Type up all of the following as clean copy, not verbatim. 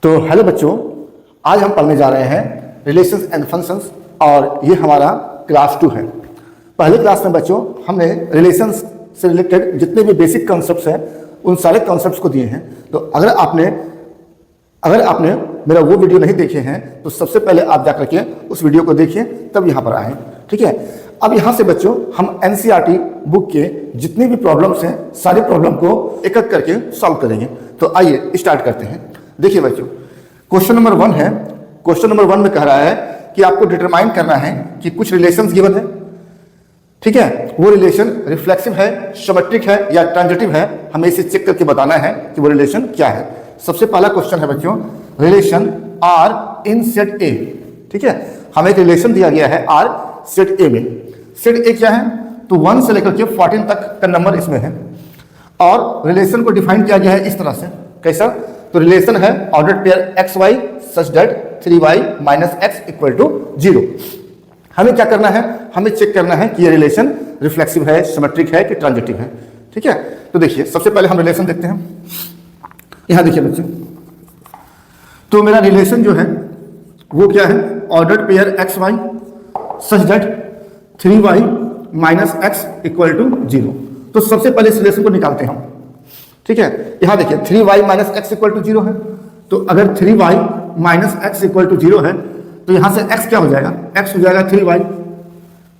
तो हेलो बच्चों, आज हम पढ़ने जा रहे हैं रिलेशंस एंड फंक्शंस और ये हमारा क्लास 2 है। पहले क्लास में बच्चों हमने रिलेशंस से रिलेटेड जितने भी बेसिक कॉन्सेप्ट्स हैं उन सारे कॉन्सेप्ट्स को दिए हैं। तो अगर आपने मेरा वो वीडियो नहीं देखे हैं तो सबसे पहले आप जाकर के उस वीडियो को देखिए, तब यहाँ पर आएँ। ठीक है, अब यहाँ से बच्चों हम एनसीईआरटी बुक के जितनी भी प्रॉब्लम्स हैं सारी प्रॉब्लम को एक एक करके सॉल्व करेंगे। तो आइए स्टार्ट करते हैं। देखिए बच्चों, क्वेश्चन नंबर 1 है। क्वेश्चन नंबर 1 में कह रहा है कि आपको डिटरमाइन करना है कि कुछ रिलेशंस गिवन है। ठीक है, वो रिलेशन रिफ्लेक्सिव है, सिमेट्रिक है या ट्रांजिटिव है, हमें इसे चेक करके बताना है कि वो रिलेशन क्या है। सबसे पहला क्वेश्चन है बच्चों, relation R in set A. ठीक है, हमें एक रिलेशन दिया गया है आर सेट ए में। सेट ए क्या है? तो 1 से लेकर के 14 तक का नंबर इसमें है और रिलेशन को डिफाइन किया गया है इस तरह से। कैसा? तो रिलेशन है ordered pair X Y such that 3y minus X equal to 0। हमें क्या करना है? हमें चेक करना है कि ये रिलेशन रिफ्लेक्सिव है, सिमेट्रिक है कि ट्रांजिटिव है। ठीक है, तो देखिए सबसे पहले हम रिलेशन देखते हैं। यहां देखिए बच्चों, तो मेरा रिलेशन जो है वो क्या है? Ordered pair X Y such that 3y minus X equal to 0। तो सबसे पहले इस रिलेशन को निकालते हैं हम। ठीक है, यहां देखिए 3y minus X equal to 0 है। तो अगर 3y minus X equal to 0 है तो यहां से x क्या हो जाएगा? x हो जाएगा 3y।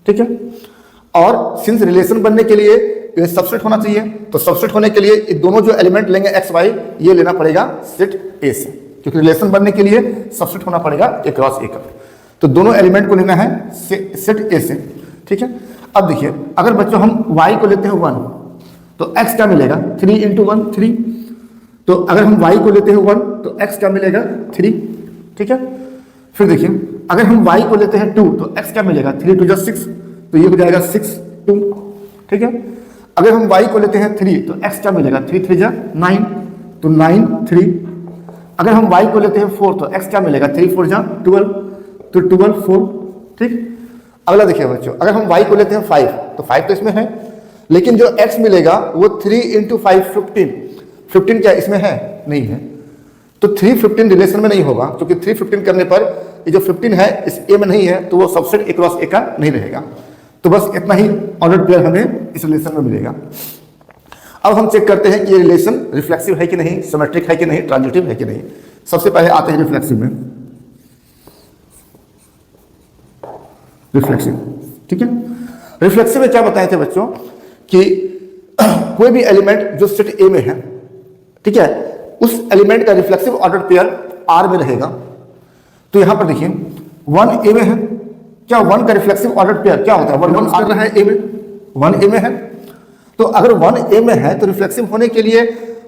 ठीक है, और सिंस रिलेशन बनने के लिए ये सबसेट होना चाहिए, तो सबसेट होने के लिए दोनों जो एलिमेंट लेंगे एक्स वाई ये लेना पड़ेगा सेट ए से, क्योंकि रिलेशन बनने के लिए सबसेट होना पड़ेगा ए क्रॉस ए का। तो दोनों एलिमेंट को लेना है सेट ए से। ठीक है, अब देखिए अगर बच्चों हम y को लेते हैं 1 तो x क्या मिलेगा? 3 इंटू 1 3। तो अगर हम y को लेते हैं 1 तो x क्या मिलेगा? 3। ठीक है, फिर देखिए अगर हम y को लेते हैं 2 तो x क्या मिलेगा? 3 2 6, तो ये हो जाएगा 6 2। ठीक है, अगर हम y को लेते हैं 3 तो x क्या मिलेगा? 3 3 9, तो 9 3। अगर हम y को लेते हैं 4 तो x क्या मिलेगा? 3 4 12, तो 12 4। ठीक, अगला देखिए बच्चों, अगर हम y को लेते हैं 5 तो 5 तो इसमें है, लेकिन जो x मिलेगा वो 3 इंटू 5 15। 15 क्या इसमें है? नहीं है। तो 3 15 रिलेशन में नहीं होगा, क्योंकि 3 15 करने पर ये जो 15 है इस ए में नहीं है, तो वो सबसेट ए क्रॉस ए का नहीं रहेगा। तो बस इतना ही ऑर्डर्ड पेयर हमें इस रिलेशन में मिलेगा। अब हम चेक करते हैं कि ये रिलेशन रिफ्लेक्सिव है कि नहीं, सिमेट्रिक है कि नहीं, ट्रांजिटिव है कि नहीं। सबसे पहले आते हैं रिफ्लेक्सिव में। रिफ्लेक्सिव, ठीक है, रिफ्लेक्सिव में क्या बताए थे बच्चों कि कोई भी एलिमेंट जो सेट ए में है, ठीक है, उस एलिमेंट का रिफ्लेक्सिव ऑर्डर पेयर आर में रहेगा। तो यहां पर देखिए 1 ए में है, क्या 1 का रिफ्लेक्सिव ऑर्डर पेयर क्या होता है? 1 1 कर रहा है ए में, 1 ए में है। तो अगर 1 ए में है तो रिफ्लेक्सिव होने के लिए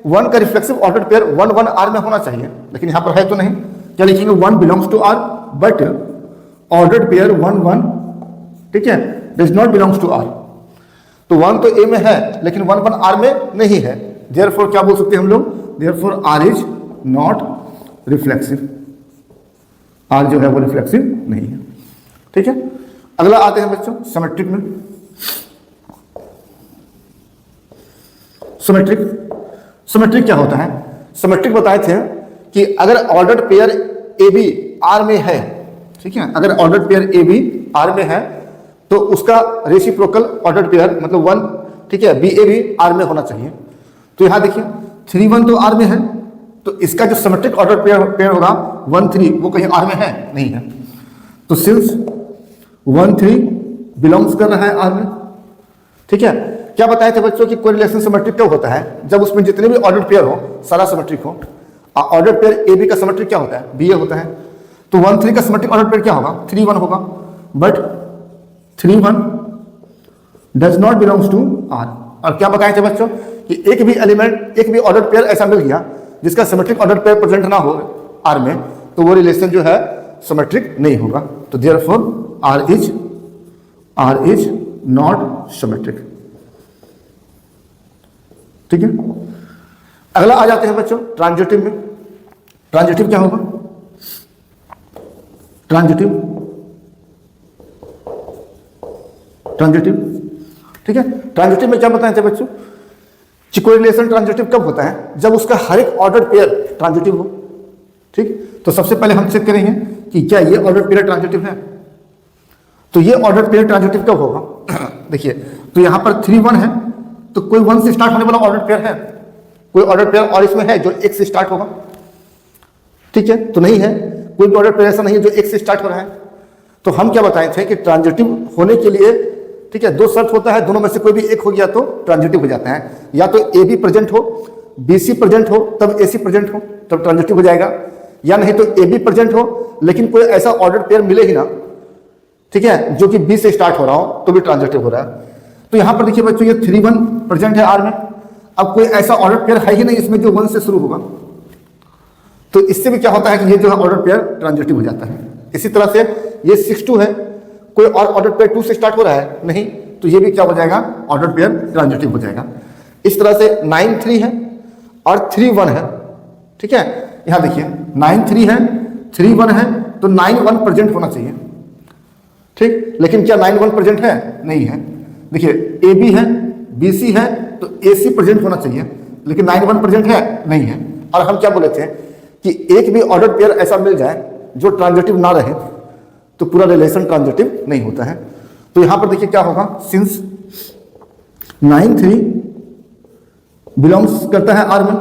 1 का रिफ्लेक्सिव ऑर्डर पेयर 1 1 आर में होना चाहिए, लेकिन यहां पर है तो नहीं। क्या लिखेंगे? 1 belongs to R but ordered pair 1 1, ठीक है, does not belongs to R. तो 1 तो ए में है लेकिन 1 1 आर में नहीं है, देयरफॉर क्या बोल सकते हैं हम लोग? Therefore R is not reflexive. R जो है वो रिफ्लेक्सिव नहीं है। ठीक है, अगला आते हैं बच्चों सिमेट्रिक में। सिमेट्रिक, सिमेट्रिक क्या होता है? सिमेट्रिक बताए थे कि अगर ordered pair A B R में है, ठीक है, अगर ordered pair A B R में है तो उसका रेसिप्रोकल ऑर्डर्ड पेयर मतलब 1, ठीक है, बी ए भी आर में होना चाहिए। तो यहां देखिए 3 1 तो आर में है, तो इसका जो सिमेट्रिक ऑर्डर पेयर होगा 1 3 वो कहीं आर में है? नहीं है। तो सिंस 1 3 बिलोंग्स कर रहा है आर में। ठीक है, क्या बताए थे बच्चों कि कोई रिलेशन सिमेट्रिक कब होता है? जब उसमें जितने भी ऑर्डर पेयर हो सारा सिमेट्रिक हो। ऑर्डर पेयर ए बी का सिमेट्रिक क्या होता है? बी ए होता है। तो 1 3 का सिमेट्रिक ऑर्डर पेयर क्या होगा? 3 1 होगा, but 3 1 does not belongs to R. और क्या बताए थे बच्चों कि एक भी एलिमेंट, एक भी ऑर्डर पेयर ऐसा मिल गया जिसका सिमेट्रिक ऑर्डर पेयर प्रेजेंट ना हो आर में, तो वो रिलेशन जो है सिमेट्रिक नहीं होगा। तो therefore R is not symmetric. ठीक है, अगला आ जाते हैं बच्चों ट्रांजिटिव में। ट्रांजिटिव क्या होगा? ट्रांजिटिव, ठीक है, ट्रांजिटिव में क्या बताए थे बच्चों कि कोई रिलेशन ट्रांजिटिव कब होता है? जब उसका हर एक ऑर्डर पेयर ट्रांजिटिव हो। ठीक, तो सबसे पहले हम चेक करेंगे कि क्या ये ऑर्डर पीरियड ट्रांजिटिव है। तो ये ऑर्डर पीरियड ट्रांजिटिव कब होगा? देखिए, तो यहां पर 3 1 है, तो कोई 1 से स्टार्ट होने वाला ऑर्डर पेयर है? कोई ऑर्डर पेयर और इसमें है जो 1 से स्टार्ट होगा? ठीक है, तो नहीं है। कोई भी ऑर्डर पेयर ऐसा नहीं है जो 1 से स्टार्ट हो रहा है। तो हम क्या बताए थे कि ट्रांजिटिव होने के लिए, ठीक है, 2 शर्त होता है, दोनों में से कोई भी एक हो गया तो ट्रांजिटिव हो जाता है। या तो ए बी प्रेजेंट हो, बी सी प्रेजेंट हो, तब ए सी प्रेजेंट हो, तब ट्रांजिटिव हो जाएगा। या नहीं तो ए बी प्रेजेंट हो लेकिन कोई ऐसा ऑर्डर पेयर मिले ही ना, ठीक है, जो कि बी से स्टार्ट हो रहा हो, तो भी ट्रांजिटिव हो रहा है। तो यहां पर देखिए बच्चों, ये 3 1 प्रेजेंट है आर में। अब कोई ऐसा ऑर्डर पेयर है ही नहीं इसमें जो 1 से शुरू होगा, तो इससे भी क्या होता है कि ये जो है ऑर्डर पेयर ट्रांजिटिव हो जाता है। इसी तरह से ये 6 2 है, कोई और ऑर्डर पेयर 2 से स्टार्ट हो रहा है नहीं, तो ये भी क्या हो जाएगा, ऑर्डर पेयर ट्रांजिटिव हो जाएगा। इस तरह से 9 3 है और 3 1 है, ठीक है। यहां देखिए 9 3 है, 3 1 है, तो 9 1 प्रेजेंट होना चाहिए, ठीक। लेकिन क्या 9 1 प्रेजेंट है? नहीं है। देखिए ए बी है, बी सी है, तो ए सी प्रेजेंट होना चाहिए, लेकिन 9 1 प्रेजेंट है? नहीं है। और हम क्या बोले थे कि एक भी ऑर्डर पेयर ऐसा मिल जाए जो ट्रांजिटिव ना रहे तो पूरा रिलेशन ट्रांजिटिव नहीं होता है। तो यहां पर देखिए क्या होगा, सिंस 9 3 बिलोंग्स करता है आर में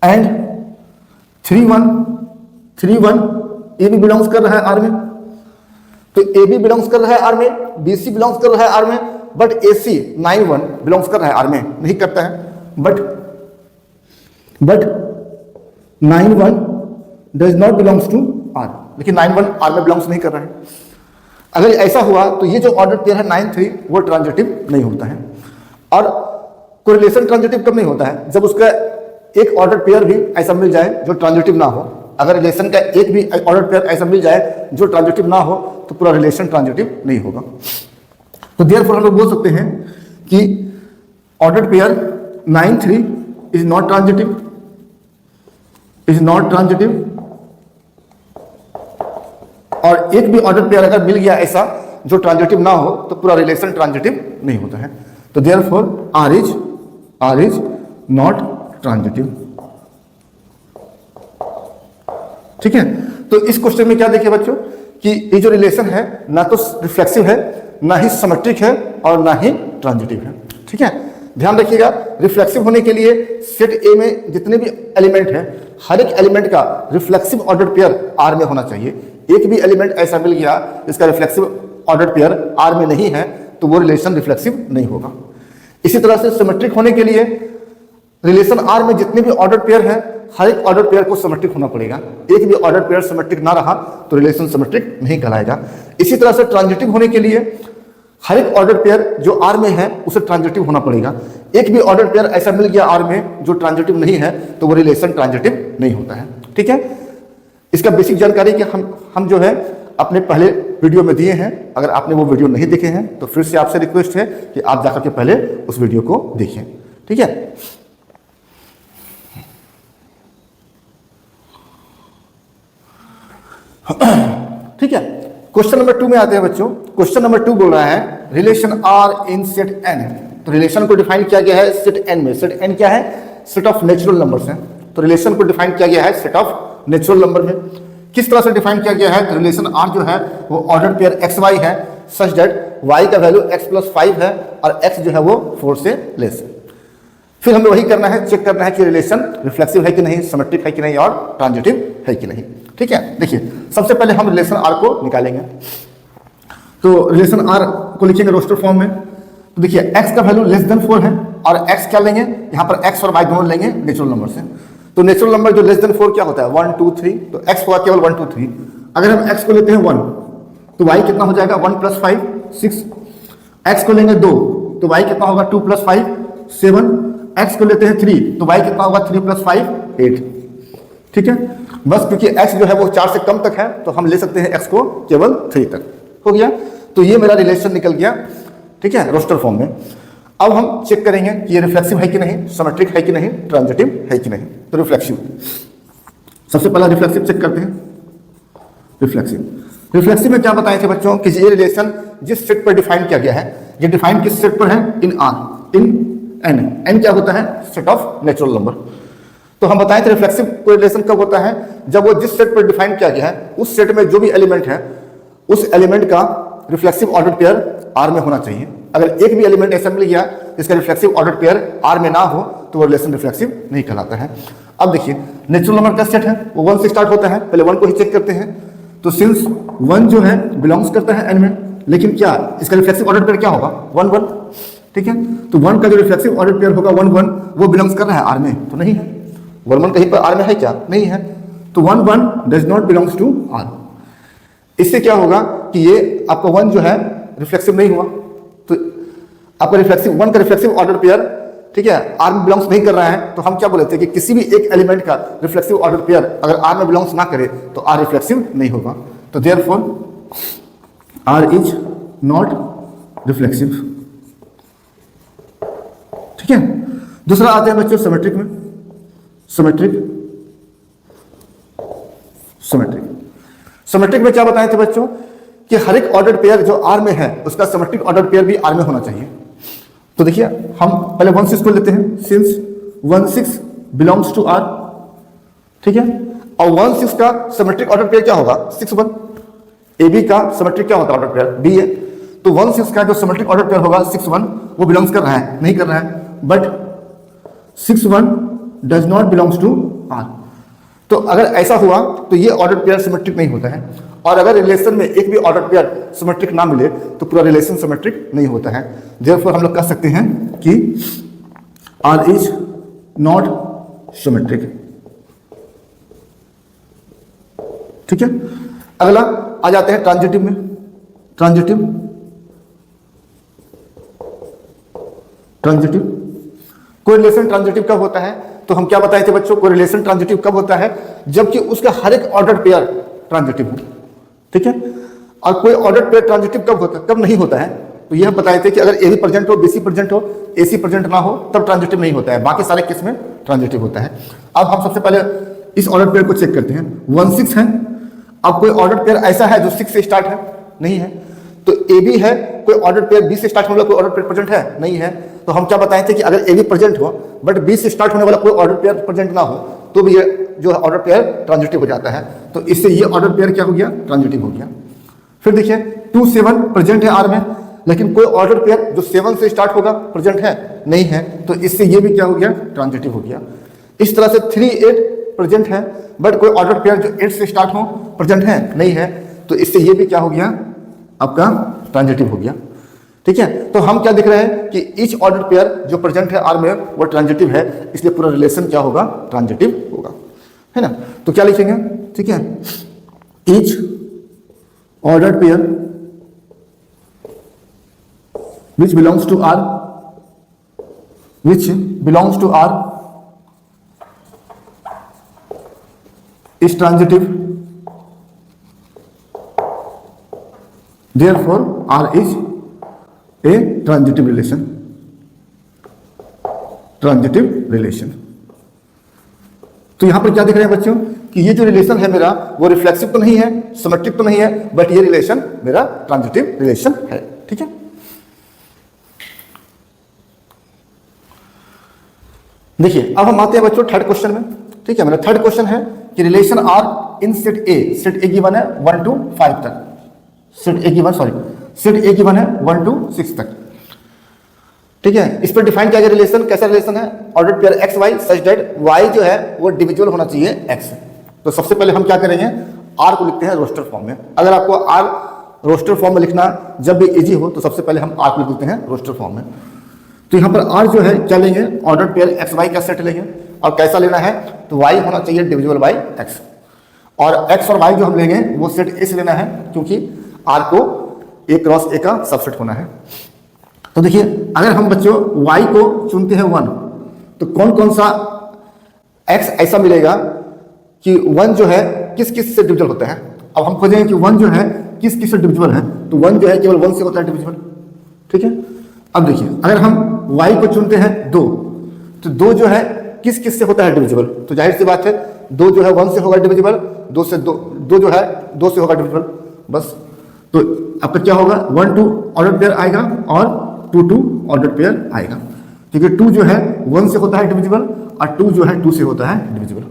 एंड 3 1 ए भी बिलोंग्स कर रहा है आर में, तो ए बी बिलोंग्स कर रहा है आर में, बी सी बिलोंग्स कर रहा है आर में, बट ए सी 9 1 बिलोंग्स कर रहा है आर में नहीं करता है। But 9 1 does not belongs to R, लेकिन 9 1 आर में बिलोंग्स नहीं कर रहा है। अगर ऐसा हुआ तो ये जो ऑर्डर पेयर है 9 3 वो ट्रांजिटिव नहीं होता है। और कोरिलेशन ट्रांजिटिव कब नहीं होता है? जब उसका एक ऑर्डर पेयर भी ऐसा मिल जाए जो ट्रांजिटिव ना हो। अगर रिलेशन का एक भी ऑर्डर पेयर ऐसा मिल जाए जो ट्रांजिटिव ना हो तो पूरा रिलेशन ट्रांजिटिव नहीं होगा। तो देयरफॉर हम लोग बोल सकते हैं कि order pair 9 3 is not transitive, और एक भी ऑर्डर पेयर अगर मिल गया ऐसा जो ट्रांजिटिव ना हो तो पूरा रिलेशन ट्रांजिटिव नहीं होता है। तो therefore R is not transitive, ठीक है। तो इस क्वेश्चन में क्या देखिए बच्चों कि ये जो रिलेशन है ना तो रिफ्लेक्सिव है, ना ही सिमेट्रिक है और ना ही ट्रांजिटिव है, ठीक है। ध्यान रखिएगा, रिफ्लेक्सिव होने के लिए सेट ए में जितने भी एलिमेंट हैं हर एक एलिमेंट का रिफ्लेक्सिव ऑर्डर पेयर आर में होना चाहिए। एक भी एलिमेंट ऐसा मिल गया जिसका रिफ्लेक्सिव ऑर्डर पेयर आर में नहीं है तो वो रिलेशन रिफ्लेक्सिव नहीं होगा। इसी तरह से सिमेट्रिक होने के लिए रिलेशन आर में जितने भी ऑर्डर पेयर हैं हर एक ऑर्डर पेयर को सिमेट्रिक होना पड़ेगा। एक भी ऑर्डर पेयर सिमेट्रिक ना रहा तो रिलेशन सिमेट्रिक नहीं कहलाएगा। इसी तरह से ट्रांजिटिव होने के लिए हर एक ऑर्डर पेयर जो आर में है उसे ट्रांजिटिव होना पड़ेगा। एक भी ऑर्डर पेयर ऐसा मिल गया आर में जो ट्रांजिटिव नहीं है तो वो रिलेशन ट्रांजिटिव नहीं होता है, ठीक है। इसका बेसिक जानकारी कि हम जो है अपने पहले वीडियो में दिए हैं। अगर आपने वो वीडियो नहीं देखे हैं तो फिर से आपसे रिक्वेस्ट है कि आप जाकर के पहले उस वीडियो को देखें, ठीक है। ठीक है, क्वेश्चन नंबर 2 में आते हैं बच्चों। क्वेश्चन नंबर 2 बोल रहा है relation R in set N. तो रिलेशन को डिफाइन किया गया है सेट एन में। सेट एन क्या है? सेट ऑफ नेचुरल नंबर्स है। तो रिलेशन को डिफाइन किया गया है सेट ऑफ नेचुरल नंबर में। किस तरह से डिफाइन किया गया है? तो रिलेशन आर जो है वो ऑर्डर पेयर एक्स वाई है सच दैट वाई का वैल्यू एक्स प्लस 5 है और एक्स जो है वो 4 से लेस है। फिर हमें वही करना है, चेक करना है कि रिलेशन रिफ्लेक्सिव है कि नहीं, सिमेट्रिक है कि नहीं और ट्रांजिटिव है कि नहीं, ठीक है। देखिए सबसे पहले हम रिलेशन आर को निकालेंगे। तो रिलेशन आर को लिखेंगे रोस्टर फॉर्म में। तो देखिए एक्स का वैल्यू लेस देन 4 है और एक्स क्या लेंगे यहाँ पर एक्स और वाई दोनों लेंगे नेचुरल नंबर से। तो नेचुरल नंबर जो लेस देन 4 क्या होता है 1 2 3, तो एक्स होगा केवल 1 2 3। अगर हम एक्स को लेते हैं 1 तो वाई कितना हो जाएगा 1 + 5 6। एक्स को लेंगे 2 तो वाई कितना होगा 2 + 5 7। एक्स को लेते हैं 3 तो वाई कितना होगा 3 + 5 8, ठीक है। बस क्योंकि एक्स जो है वो 4 से कम तक है तो हम ले सकते हैं एक्स को केवल 3 तक, हो गया। तो ये मेरा रिलेशन निकल गया, ठीक है, रोस्टर फॉर्म में। अब हम चेक करेंगे कि ये रिफ्लेक्सिव है कि नहीं, सिमेट्रिक है कि नहीं, ट्रांजिटिव है कि नहीं। तो रिफ्लेक्सिव, सबसे पहला रिफ्लेक्सिव चेक करते हैं। रिफ्लेक्सिव में क्या बताए थे बच्चों कि ये रिलेशन जिस सेट पर डिफाइन किया गया है, ये डिफाइन किस सेट पर है? In R, in N. N क्या होता है? Set of natural number. तो हम बताएं थे रिफ्लेक्सिव कोरिलेशन कब होता है, जब वो जिस सेट पर डिफाइन किया गया है उस सेट में जो भी एलिमेंट है उस एलिमेंट का रिफ्लेक्सिव ऑर्डर पेयर आर में होना चाहिए। अगर एक भी एलिमेंट ऐसा मिल गया जिसका रिफ्लेक्सिव ऑर्डर पेयर आर में ना हो तो वो रिलेशन रिफ्लेक्सिव नहीं कहलाता है। अब देखिए नेचुरल नंबर का सेट है वो 1 से स्टार्ट होता है, पहले 1 को ही चेक करते हैं। तो सिंस 1 जो है बिलोंग्स करता है n में, लेकिन क्या इसका रिफ्लेक्सिव ऑर्डर पेयर क्या होगा 1 1, ठीक है। तो 1 का जो रिफ्लेक्सिव ऑर्डर पेयर होगा 1 1 वो बिलोंग्स कर रहा है आर में, तो नहीं है। 1 1 कहीं पर आर में है क्या, नहीं है। तो 1 1 does not belongs to R. इससे क्या होगा कि ये आपका 1 जो है रिफ्लेक्सिव नहीं हुआ, तो आपका रिफ्लेक्सिव 1 का रिफ्लेक्सिव ऑर्डर पेयर, ठीक है, आर में बिलोंग्स नहीं कर रहा है। तो हम क्या बोलते हैं कि किसी भी एक एलिमेंट का रिफ्लेक्सिव ऑर्डर पेयर अगर आर में बिलोंग्स ना करे तो आर रिफ्लेक्सिव नहीं होगा। तो therefore R is not reflexive, ठीक है। दूसरा आते हैं बच्चों सिमेट्रिक में। सिमेट्रिक में क्या बताए थे बच्चों कि हर एक ऑर्डर पेयर जो आर में है उसका सिमेट्रिक ऑर्डर पेयर भी आर में होना चाहिए। तो देखिए हम पहले 1 6 को लेते हैं, सिंस 1 6 बिलोंग्स टू आर, ठीक है। और 1 6 का सिमेट्रिक ऑर्डर पेयर क्या होगा 6 1। ए बी का सिमेट्रिक क्या होता है ऑर्डर पेयर बी है। तो 1 6 का जो सिमेट्रिक ऑर्डर पेयर होगा 6 1 वो बिलोंग्स कर रहा है, नहीं कर रहा है, but 6 1 does not belongs to R. तो अगर ऐसा हुआ तो ये ऑर्डर पेयर सिमेट्रिक नहीं होता है। और अगर रिलेशन में एक भी ऑर्डर पेयर सिमेट्रिक ना मिले तो पूरा रिलेशन सिमेट्रिक नहीं होता है। देयरफॉर हम लोग कह सकते हैं कि आर इज नॉट सिमेट्रिक, ठीक है। अगला आ जाते हैं ट्रांजिटिव में। ट्रांजिटिव कोरिलेशन ट्रांजिटिव कब होता है, तो हम क्या बताए थे बच्चों, कोरिलेशन ट्रांजिटिव कब होता है जबकि उसका हर एक ऑर्डर पेयर ट्रांजिटिव हो, ठीक है। और कोई ऑर्डर पेयर ट्रांजिटिव कब नहीं होता है, तो यह बताए थे कि अगर ए बी प्रेजेंट हो, बीसी प्रेजेंट हो, एसी प्रेजेंट ना हो तब ट्रांजिटिव नहीं होता है, बाकी सारे केस में ट्रांजिटिव होता है। अब हम सबसे पहले इस ऑर्डर पेयर को चेक करते हैं। 1 6 है। अब कोई ऑर्डर पेयर ऐसा है जो 6 से स्टार्ट है, नहीं है। तो ए बी है, कोई ऑर्डर पेयर बी से स्टार्ट होने वाला कोई ऑर्डर पेयर प्रेजेंट है, नहीं है। तो हम क्या बताए थे कि अगर ए बी प्रेजेंट हो बट बी से स्टार्ट होने वाला कोई ऑर्डर पेयर प्रेजेंट ना हो तो भी ये जो ऑर्डर पेयर ट्रांजिटिव हो जाता है। तो इससे ये ऑर्डर पेयर क्या हो गया, ट्रांजिटिव हो गया। फिर देखिए 2 7 प्रेजेंट है आर में, लेकिन कोई ऑर्डर पेयर जो 7 से स्टार्ट होगा प्रेजेंट है, नहीं है। तो इससे ये भी क्या हो गया, ट्रांजिटिव हो गया। इस तरह से 3 8 प्रेजेंट है बट कोई ऑर्डर पेयर जो 8 से स्टार्ट हो प्रेजेंट है, नहीं है। तो इससे ये भी क्या हो गया, आपका ट्रांजिटिव हो गया, ठीक है। तो हम क्या दिख रहे हैं कि ईच ऑर्डर पेयर जो प्रेजेंट है आर में वो ट्रांजिटिव है, इसलिए पूरा रिलेशन क्या होगा, ट्रांजिटिव होगा, है ना। तो क्या लिखेंगे, ठीक है, each order pair which belongs to R is transitive, therefore R is a transitive relation। तो यहां पर क्या दिख रहे हैं बच्चों कि ये जो रिलेशन है मेरा वो रिफ्लेक्सिव तो नहीं है, सिमेट्रिक तो नहीं है, बट ये रिलेशन मेरा ट्रांजिटिव रिलेशन है, ठीक है। देखिए अब हम आते हैं बच्चों थर्ड क्वेश्चन में, ठीक है। मेरा थर्ड क्वेश्चन है कि relation R in set A given है 1 to 5 तक, सेट ए गिवन है 1 to 6 तक, ठीक है। इस पर डिफाइन किया गया रिलेशन कैसा रिलेशन है, order pair X Y such that Y जो है वो डिविजुअल होना चाहिए एक्स। तो सबसे पहले हम क्या करेंगे, आर को लिखते हैं रोस्टर फॉर्म में। अगर आपको आर रोस्टर फॉर्म में लिखना जब भी इजी हो तो सबसे पहले हम आर को लिखते हैं रोस्टर फॉर्म में। तो यहाँ पर आर जो है क्या लेंगे, ऑर्डर पेयर एक्स वाई का सेट लेंगे। और कैसा लेना है, तो वाई होना चाहिए डिविजुअल बाई एक्स, और एक्स और वाई जो हम लेंगे वो सेट ए से लेना है क्योंकि आर को ए क्रॉस ए का सबसेट होना है। तो देखिए अगर हम बच्चों y को चुनते हैं 1 तो कौन कौन सा x ऐसा मिलेगा कि 1 जो है किस किस से डिविजिबल होता है। अब हम खोजेंगे कि 1 जो है किस किस से डिविजिबल है, तो 1 जो है केवल 1 से होता है डिविजिबल, ठीक है। अब देखिए अगर हम y को चुनते हैं 2 तो 2 जो है किस किस से होता है डिविजिबल, तो जाहिर सी बात है 2 जो है 1 से होगा डिविजिबल, 2 जो है 2 से होगा डिविजिबल, बस। तो आपका क्या होगा, 1 2 ऑर्डर पेयर आएगा और 2 2 ऑर्डर पेयर आएगा। क्योंकि 2 जो है 1 से होता है डिविजिबल और 2 जो है 2 से होता है डिविजिबल।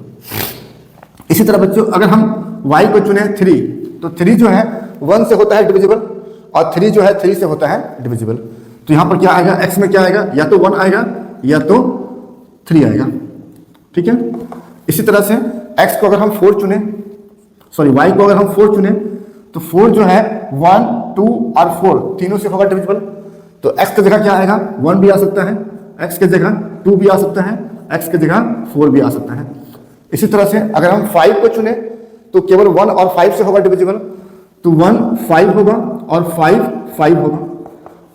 इसी तरह बच्चों अगर हम y को चुने 3, तो 3 जो है 1 से होता है डिविजिबल और 3 जो है 3 से होता है डिविजिबल। तो यहाँ पर क्या आएगा, x में क्या आएगा, या तो 1 आएगा या तो 3 आएगा। ठीक है, इसी तरह से x को अगर हम 4 चुने, सॉरी y को अगर हम 4 चुने, तो 4 जो है 1, 2 और 4 तीनों से होगा डिविजिबल। तो x की जगह क्या आएगा, 1 भी आ सकता है, x की जगह 2 भी आ सकता है, x की जगह 4 भी आ सकता है। इसी तरह से अगर हम 5 को चुने तो केवल 1 और 5 से होगा डिविजिबल, तो 1 5 होगा और 5 5 होगा।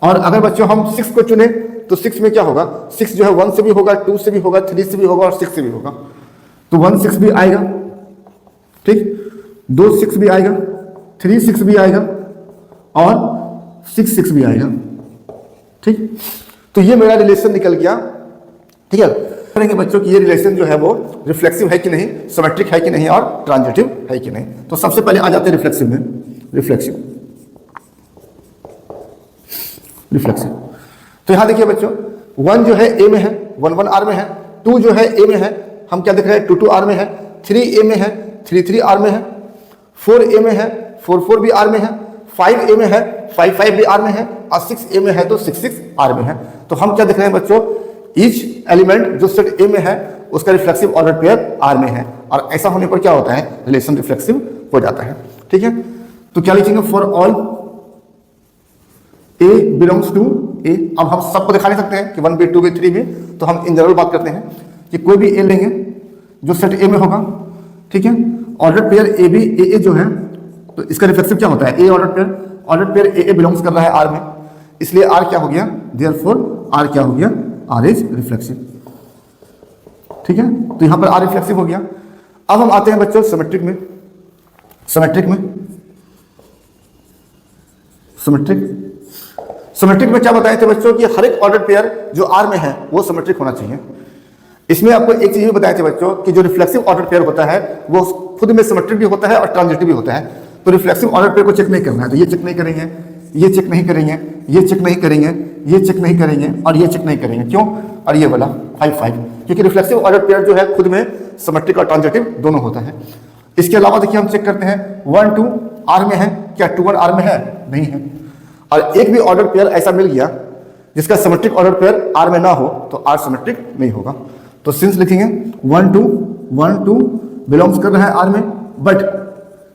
और अगर बच्चों हम 6 को चुने तो 6 में क्या होगा, 6 जो है 1 से भी होगा, 2 से भी होगा, 3 से भी होगा और 6 से भी होगा। तो 1 6 भी आएगा, ठीक, 2 6 भी आएगा, 3 6 भी आएगा और 6 6 भी आएगा। ठीक, तो ये मेरा रिलेशन निकल गया। ठीक है, करेंगे बच्चों कि ये रिलेशन जो है वो रिफ्लेक्सिव है कि नहीं, सिमेट्रिक है कि नहीं और ट्रांजिटिव है कि नहीं। तो सबसे पहले आ जाते हैं रिफ्लेक्सिव में। रिफ्लेक्सिव तो यहां देखिए बच्चों, 1 जो है ए में है, 1 1 आर में है, 2 जो है ए में है, हम क्या देख रहे हैं 2 2 आर में है, 3 ए में है, 3 3 आर में है, 4 ए में है, 4 4 भी आर में है, 5 ए में है, 5 5 भी आर में है और 6 ए में है तो 6 6 आर में है। तो हम क्या देख रहे हैं बच्चों, ईच एलिमेंट जो सेट ए में है उसका रिफ्लेक्सिव ऑर्डर पेयर आर में है, और ऐसा होने पर क्या होता है, रिलेशन रिफ्लेक्सिव हो जाता है। ठीक है, तो क्या लिखेंगे, for all A belongs to A. अब हम सबको दिखा नहीं सकते हैं कि 1 बी 2 बी 3 बी, तो हम इन जनरल बात करते हैं कि कोई भी ए लेंगे जो सेट ए में होगा। ठीक है, order pair A B A जो है, तो इसका रिफ्लेक्सिव क्या होता है, ए ऑर्डर पेयर ए बिलोंग्स कर रहा है आर में, इसलिए आर क्या हो गया, देयरफॉर आर क्या हो गया, आर इज रिफ्लेक्सिव। ठीक है, तो यहां पर आर रिफ्लेक्सिव हो गया। अब हम आते हैं बच्चों सिमेट्रिक में। सिमेट्रिक में क्या बताए थे बच्चों कि हर एक ऑर्डर पेयर जो आर में है वो सिमेट्रिक होना चाहिए। इसमें आपको एक चीज भी बताए थे बच्चों कि जो रिफ्लेक्सिव ऑर्डर पेयर होता है वो खुद में सिमेट्रिक भी होता है और ट्रांजिटिव भी होता है। तो रिफ्लेक्सिव ऑर्डर पेयर को चेक नहीं करना है, तो ये चेक नहीं करेंगे, ये चेक नहीं करेंगे, ये चेक नहीं करेंगे, ये चेक नहीं करेंगे और ये चेक नहीं करेंगे। क्यों, और ये वाला 5 5, क्योंकि रिफ्लेक्सिव ऑर्डर पेयर जो है खुद में सिमेट्रिक और ट्रांजिटिव दोनों होता है। इसके अलावा देखिए हम चेक करते हैं 1 2 आर में है, क्या 2 1 आर में है, नहीं है। और एक भी ऑर्डर पेयर ऐसा मिल गया जिसका सिमेट्रिक ऑर्डर पेयर आर में ना हो तो आर सिमेट्रिक नहीं होगा। तो सिंस लिखेंगे 1 2 बिलोंग्स कर रहा है आर में, बट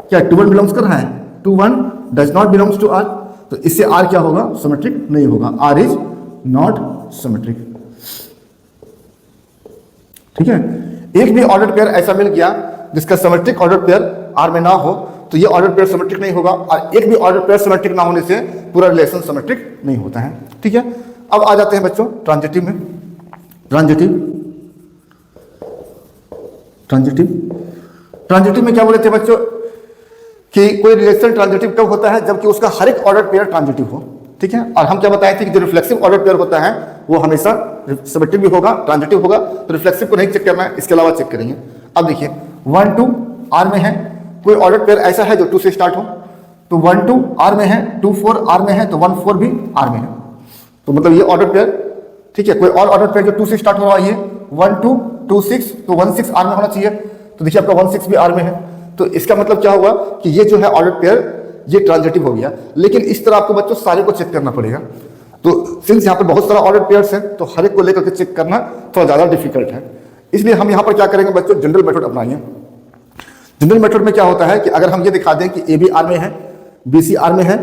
क्या 2 1 बिलोंग्स कर रहा है, 2 1 does not belongs to R, तो इससे आर क्या होगा, सिमेट्रिक नहीं होगा, आर इज नॉट सिमेट्रिक। ठीक है, एक भी ऑर्डर पेयर ऐसा मिल गया जिसका सिमेट्रिक ऑर्डर पेयर आर में ना हो तो ये ऑर्डर पेयर सिमेट्रिक नहीं होगा, और एक भी ऑर्डर पेयर सिमेट्रिक ना होने से पूरा रिलेशन सिमेट्रिक नहीं होता है। ठीक है, अब आ जाते हैं बच्चों ट्रांजिटिव में। ट्रांजिटिव में क्या बोले थे बच्चों कि कोई रिलेशन ट्रांजिटिव कब होता है, जबकि उसका हर एक ऑर्डर पेयर ट्रांजिटिव हो। ठीक है, और हम क्या बताए थे कि जो रिफ्लेक्सिव ऑर्डर पेयर होता है वो हमेशा सिमेट्रिक भी होगा, ट्रांजिटिव होगा। तो रिफ्लेक्सिव को नहीं चेक करना है, इसके अलावा चेक करेंगे। अब देखिए 1 2 आर में है, कोई ऑर्डर पेयर ऐसा है जो 2 से स्टार्ट हो, तो 1 2 आर में है, 2 4 आर में है, तो 1 4 भी आर में है। तो मतलब ये ऑर्डर पेयर, ठीक है, कोई और ऑर्डर पेयर जो 2 से स्टार्ट हो रहा है, ये 1 2 2 6, तो 1 6 आर में होना चाहिए। तो देखिए आपका 1 6 भी आर में है, तो इसका मतलब क्या हुआ कि ये जो है ऑर्डर पेयर ये ट्रांजिटिव हो गया। लेकिन इस तरह आपको बच्चों सारे को चेक करना पड़ेगा। तो सिंस यहाँ पर बहुत सारा ऑर्डर पेयर्स है तो हर एक को लेकर के चेक करना थोड़ा ज़्यादा डिफिकल्ट है, इसलिए हम यहाँ पर क्या करेंगे बच्चों, जनरल मेथड अपनाएंगे। जनरल मेथड में क्या होता है कि अगर हम ये दिखा दें कि ए बी आर में है, बी सी आर में है,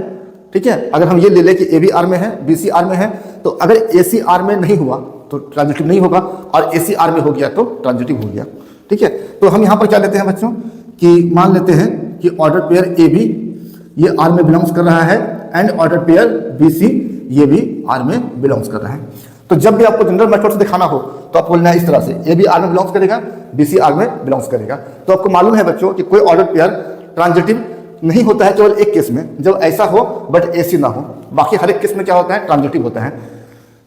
ठीक है, अगर हम ये ले लें कि ए बी आर में है, बी सी आर में है, तो अगर ए सी आर में नहीं हुआ तो ट्रांजिटिव नहीं होगा, और ए सी आर में हो गया तो ट्रांजिटिव हो गया। ठीक है, तो हम यहाँ पर क्या लेते हैं बच्चों कि मान लेते हैं कि ऑर्डर पेयर ए बी ये आर में बिलोंग्स कर रहा है, and order pair B C ये भी आर में बिलोंग्स कर रहा है। तो जब भी आपको जनरल मेथड से दिखाना हो तो आपको बोलना है इस तरह से, ए बी आर में बिलोंग्स करेगा, बी सी आर में बिलोंग्स करेगा। तो आपको मालूम है बच्चों कि कोई ऑर्डर पेयर ट्रांजिटिव नहीं होता है केवल एक केस में, जब ऐसा हो बट ए सी ना हो, बाकी हर एक केस में क्या होता है, ट्रांजिटिव होता है।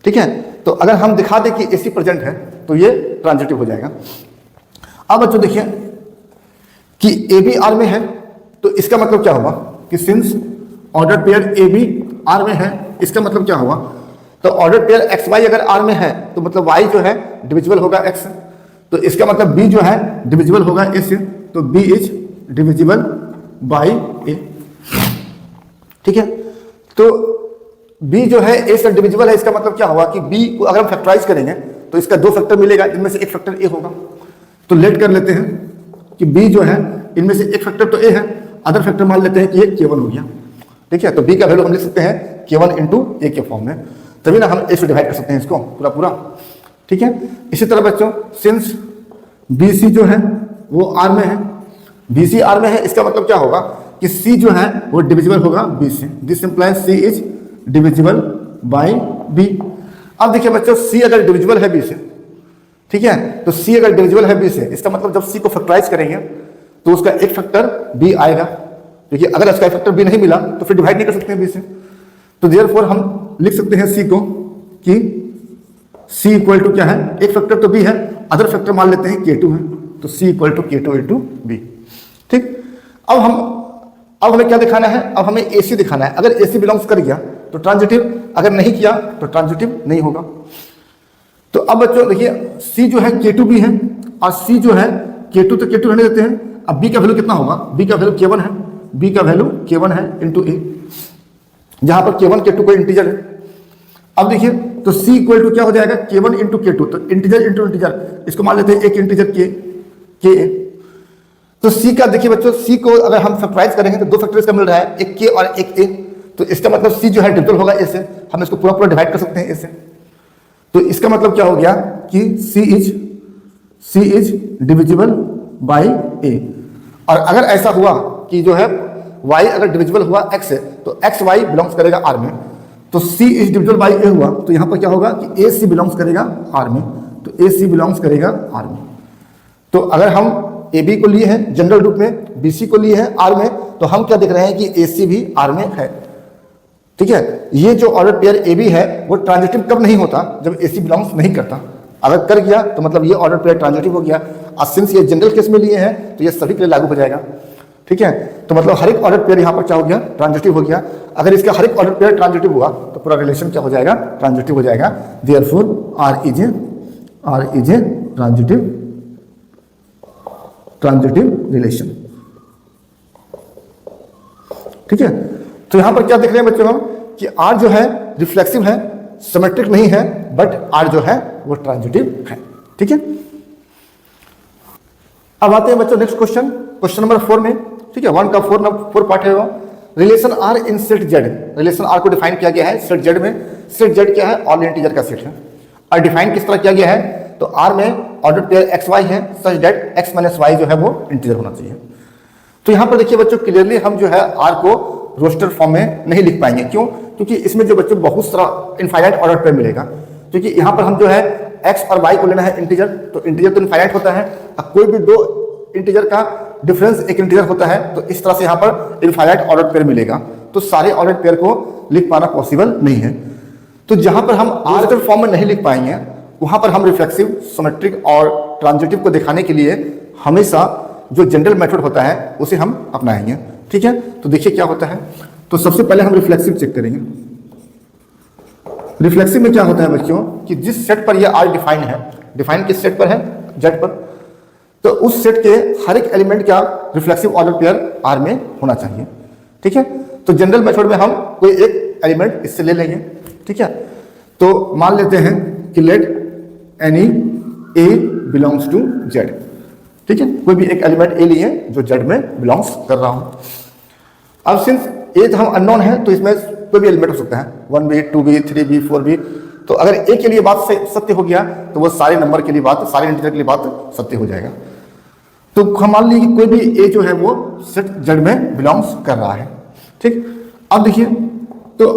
ठीक है, तो अगर हम दिखा दें कि ए सी प्रेजेंट है तो ये ट्रांजिटिव हो जाएगा। अब बच्चों देखिए कि ए बी आर में है, तो इसका मतलब क्या होगा कि since order pair A B R में है, इसका मतलब क्या हुआ तो ऑर्डर पेयर एक्स वाई अगर आर में है तो मतलब वाई जो है डिविजिबल होगा एक्स, तो इसका मतलब बी जो है डिविजिबल होगा ए से, तो बी इज डिविजिबल बाई ए। ठीक है, तो बी जो है ए से डिविजिबल है, इसका मतलब क्या होगा कि बी को अगर हम फैक्टराइज करेंगे तो इसका 2 फैक्टर मिलेगा, इनमें से एक फैक्टर ए होगा। तो लेट कर लेते हैं कि बी जो है इनमें से एक फैक्टर तो ए है, अदर फैक्टर मान लेते हैं कि ये K1 हो गया। ठीक है, तो बी का वैल्यू हम लिख सकते हैं K1 इंटू ए के फॉर्म में, तभी ना हम ए से डिवाइड कर सकते हैं इसको पूरा पूरा। ठीक है, इसी तरह बच्चों सिंस बी सी जो है वो आर में है, बी सी आर में है, इसका मतलब क्या होगा कि सी जो है वो डिविजिबल होगा बी से, this implies C is divisible by B. अब देखिए बच्चों सी अगर डिविजिबल है बी से, ठीक है, तो सी अगर डिविजिबल है बी से, इसका मतलब जब सी को फैक्टराइज करेंगे तो उसका एक फैक्टर बी आएगा। देखिए अगर इसका एक फैक्टर बी नहीं मिला तो फिर डिवाइड नहीं कर सकते हैं बी से, तो देयरफॉर हम लिख सकते हैं सी को कि सी इक्वल टू क्या है, एक फैक्टर तो बी है, अदर फैक्टर मान लेते हैं K2 है, तो C equal to K2 into B. ठीक, अब हमें क्या दिखाना है, अब हमें AC दिखाना है। अगर AC बिलोंग्स कर गया तो ट्रांजिटिव, अगर नहीं किया तो ट्रांजिटिव नहीं होगा। तो अब बच्चों देखिए C जो है K2 भी है और C जो है K2 तो K2 रहने देते हैं। अब B का वैल्यू कितना होगा, B का वैल्यू K1 है, B का वैल्यू K1 है इंटू A, जहां पर K1 K2 कोई इंटीजर है। अब देखिए तो C इक्वल टू क्या हो जाएगा, K1 इंटू K2, तो इंटीजर इंटू इंटीजर, इसको मान लेते हैं एक इंटीजर K। तो C का देखिए बच्चों, C को अगर हम फैक्टराइज करेंगे तो 2 फैक्टर इसका मिल रहा है, एक K और एक A, तो इसका मतलब C जो है डिविजिबल होगा A से, हम इसको पूरा पूरा डिवाइड कर सकते हैं A से। तो इसका मतलब क्या हो गया कि C is divisible by A। और अगर ऐसा हुआ कि जो है Y अगर डिविजिबल हुआ X से, तो X Y बिलोंग्स करेगा R में, तो C is divisible by A हुआ, तो यहाँ पर क्या होगा कि AC बिलोंग्स करेगा R में, तो AC बिलोंग्स करेगा R में। तो अगर हम AB को लिए हैं जनरल रूप में, BC को लिए हैं R में, तो हम क्या देख रहे हैं कि AC भी R में है। ठीक है, ये जो ऑर्डर पेयर AB है वो ट्रांजिटिव कब नहीं होता, जब AC बिलोंग्स नहीं करता। अगर कर गया तो मतलब ये ऑर्डर पेयर ट्रांजिटिव हो गया, और सिंस ये जनरल केस में लिए हैं तो ये सभी के लिए लागू हो जाएगा। ठीक है, तो मतलब हर एक ऑर्डर पेयर यहाँ पर क्या हो गया, ट्रांजिटिव हो गया। अगर इसका हर एक ऑर्डर पेयर ट्रांजिटिव हुआ तो पूरा रिलेशन क्या हो जाएगा, ट्रांजिटिव हो जाएगा। Therefore R is a transitive relation. ठीक है, तो यहां पर क्या देख रहे हैं बच्चों हम कि R जो है रिफ्लेक्सिव है, सिमेट्रिक नहीं है, बट R जो है वो ट्रांजिटिव है। ठीक है, अब आते हैं बच्चों नेक्स्ट क्वेश्चन नंबर 4 में। ठीक है, 1 का 4 पार्ट है वो, रिलेशन R इन सेट Z। रिलेशन R को डिफाइन किया गया है सेट Z में। सेट Z क्या है, ऑल इंटीजर का सेट है। और डिफाइन किस तरह किया गया है, तो R में ऑर्डर पेयर XY है such that X minus Y जो है वो इंटीजर होना चाहिए। तो यहां पर देखिए बच्चों क्लियरली हम जो है R को रोस्टर फॉर्म में नहीं लिख पाएंगे। क्यों, क्योंकि इसमें जो बच्चों बहुत सारा इनफाइनाइट ऑर्डर पेयर मिलेगा, क्योंकि यहां पर हम जो है X और Y को लेना है इंटीजर, तो इंटीजर तो इनफाइनाइट होता है। अब कोई भी 2 इंटीजर का डिफरेंस एक इंटीजर होता है, तो इस तरह से यहाँ पर इनफाइनाइट ऑर्डर पेयर मिलेगा, तो सारे ऑर्डर पेयर को लिख पाना पॉसिबल नहीं है। तो जहां पर हम रोस्टर फॉर्म में नहीं लिख पाएंगे, वहां पर हम रिफ्लेक्सिव, सिमेट्रिक और ट्रांजिटिव को दिखाने के लिए हमेशा जो जनरल मेथड होता है उसे हम अपनाएंगे। ठीक है, तो देखिए क्या होता है। तो सबसे पहले हम रिफ्लेक्सिव चेक करेंगे। रिफ्लेक्सिव में क्या होता है बच्चों कि जिस सेट पर यह R डिफाइन है, डिफाइन किस सेट पर है, Z पर, तो उस सेट के हर एक एलिमेंट का रिफ्लेक्सिव ऑर्डर पेयर R में होना चाहिए। ठीक है, तो जनरल मेथड में हम कोई एक एलिमेंट इससे ले लेंगे। ठीक है, तो मान लेते हैं कि let any A belongs to Z। ठीक है, कोई भी एक एलिमेंट A लिए जो Z में बिलोंग्स कर रहा हूं। अब सिंस A हम अननोन है तो इसमें कोई भी एलिमेंट हो सकता है, 1B 2B 3B 4B। तो अगर A के लिए बात सत्य हो गया तो वो सारे नंबर के लिए बात, सारे इंटीजर के लिए बात सत्य हो जाएगा। तो हम मान लीजिए कि कोई भी A जो है वो सेट Z में बिलोंग्स कर रहा है। ठीक, अब देखिए तो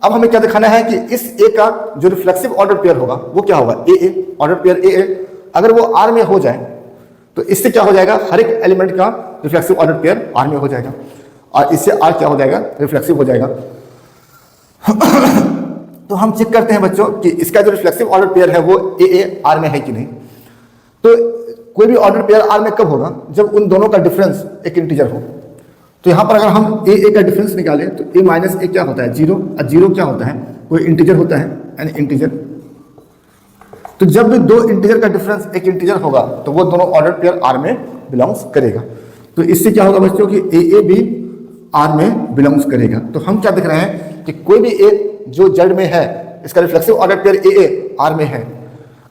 अब हमें क्या दिखाना है कि इस A का जो रिफ्लेक्सिव ऑर्डर पेयर होगा वो क्या होगा, AA ऑर्डर पेयर AA। अगर वो R में हो जाए तो इससे क्या हो जाएगा, हर एक एलिमेंट का रिफ्लेक्सिव ऑर्डर पेयर R में हो जाएगा, और इससे R क्या हो जाएगा, रिफ्लेक्सिव हो जाएगा। तो हम चेक करते हैं बच्चों कि इसका जो रिफ्लेक्सिव ऑर्डर पेयर है वो AA R में है कि नहीं। तो कोई भी ऑर्डर पेयर R में कब होगा, जब उन दोनों का डिफरेंस एक इंटीजर हो। तो यहां पर अगर हम AA का डिफरेंस निकालें तो A माइनस A क्या होता है, 0, और 0 क्या होता है, कोई इंटीजर होता है एन इंटीजर, तो जब भी दो इंटीजर का डिफरेंस एक इंटीजर होगा तो वो दोनों ऑर्डर पेयर आर में बिलोंग्स करेगा। तो इससे क्या होगा बच्चों कि ए भी आर में बिलोंग्स करेगा। तो हम क्या देख रहे हैं कि कोई भी ए जो जेड में है इसका reflexive order pair A R में है।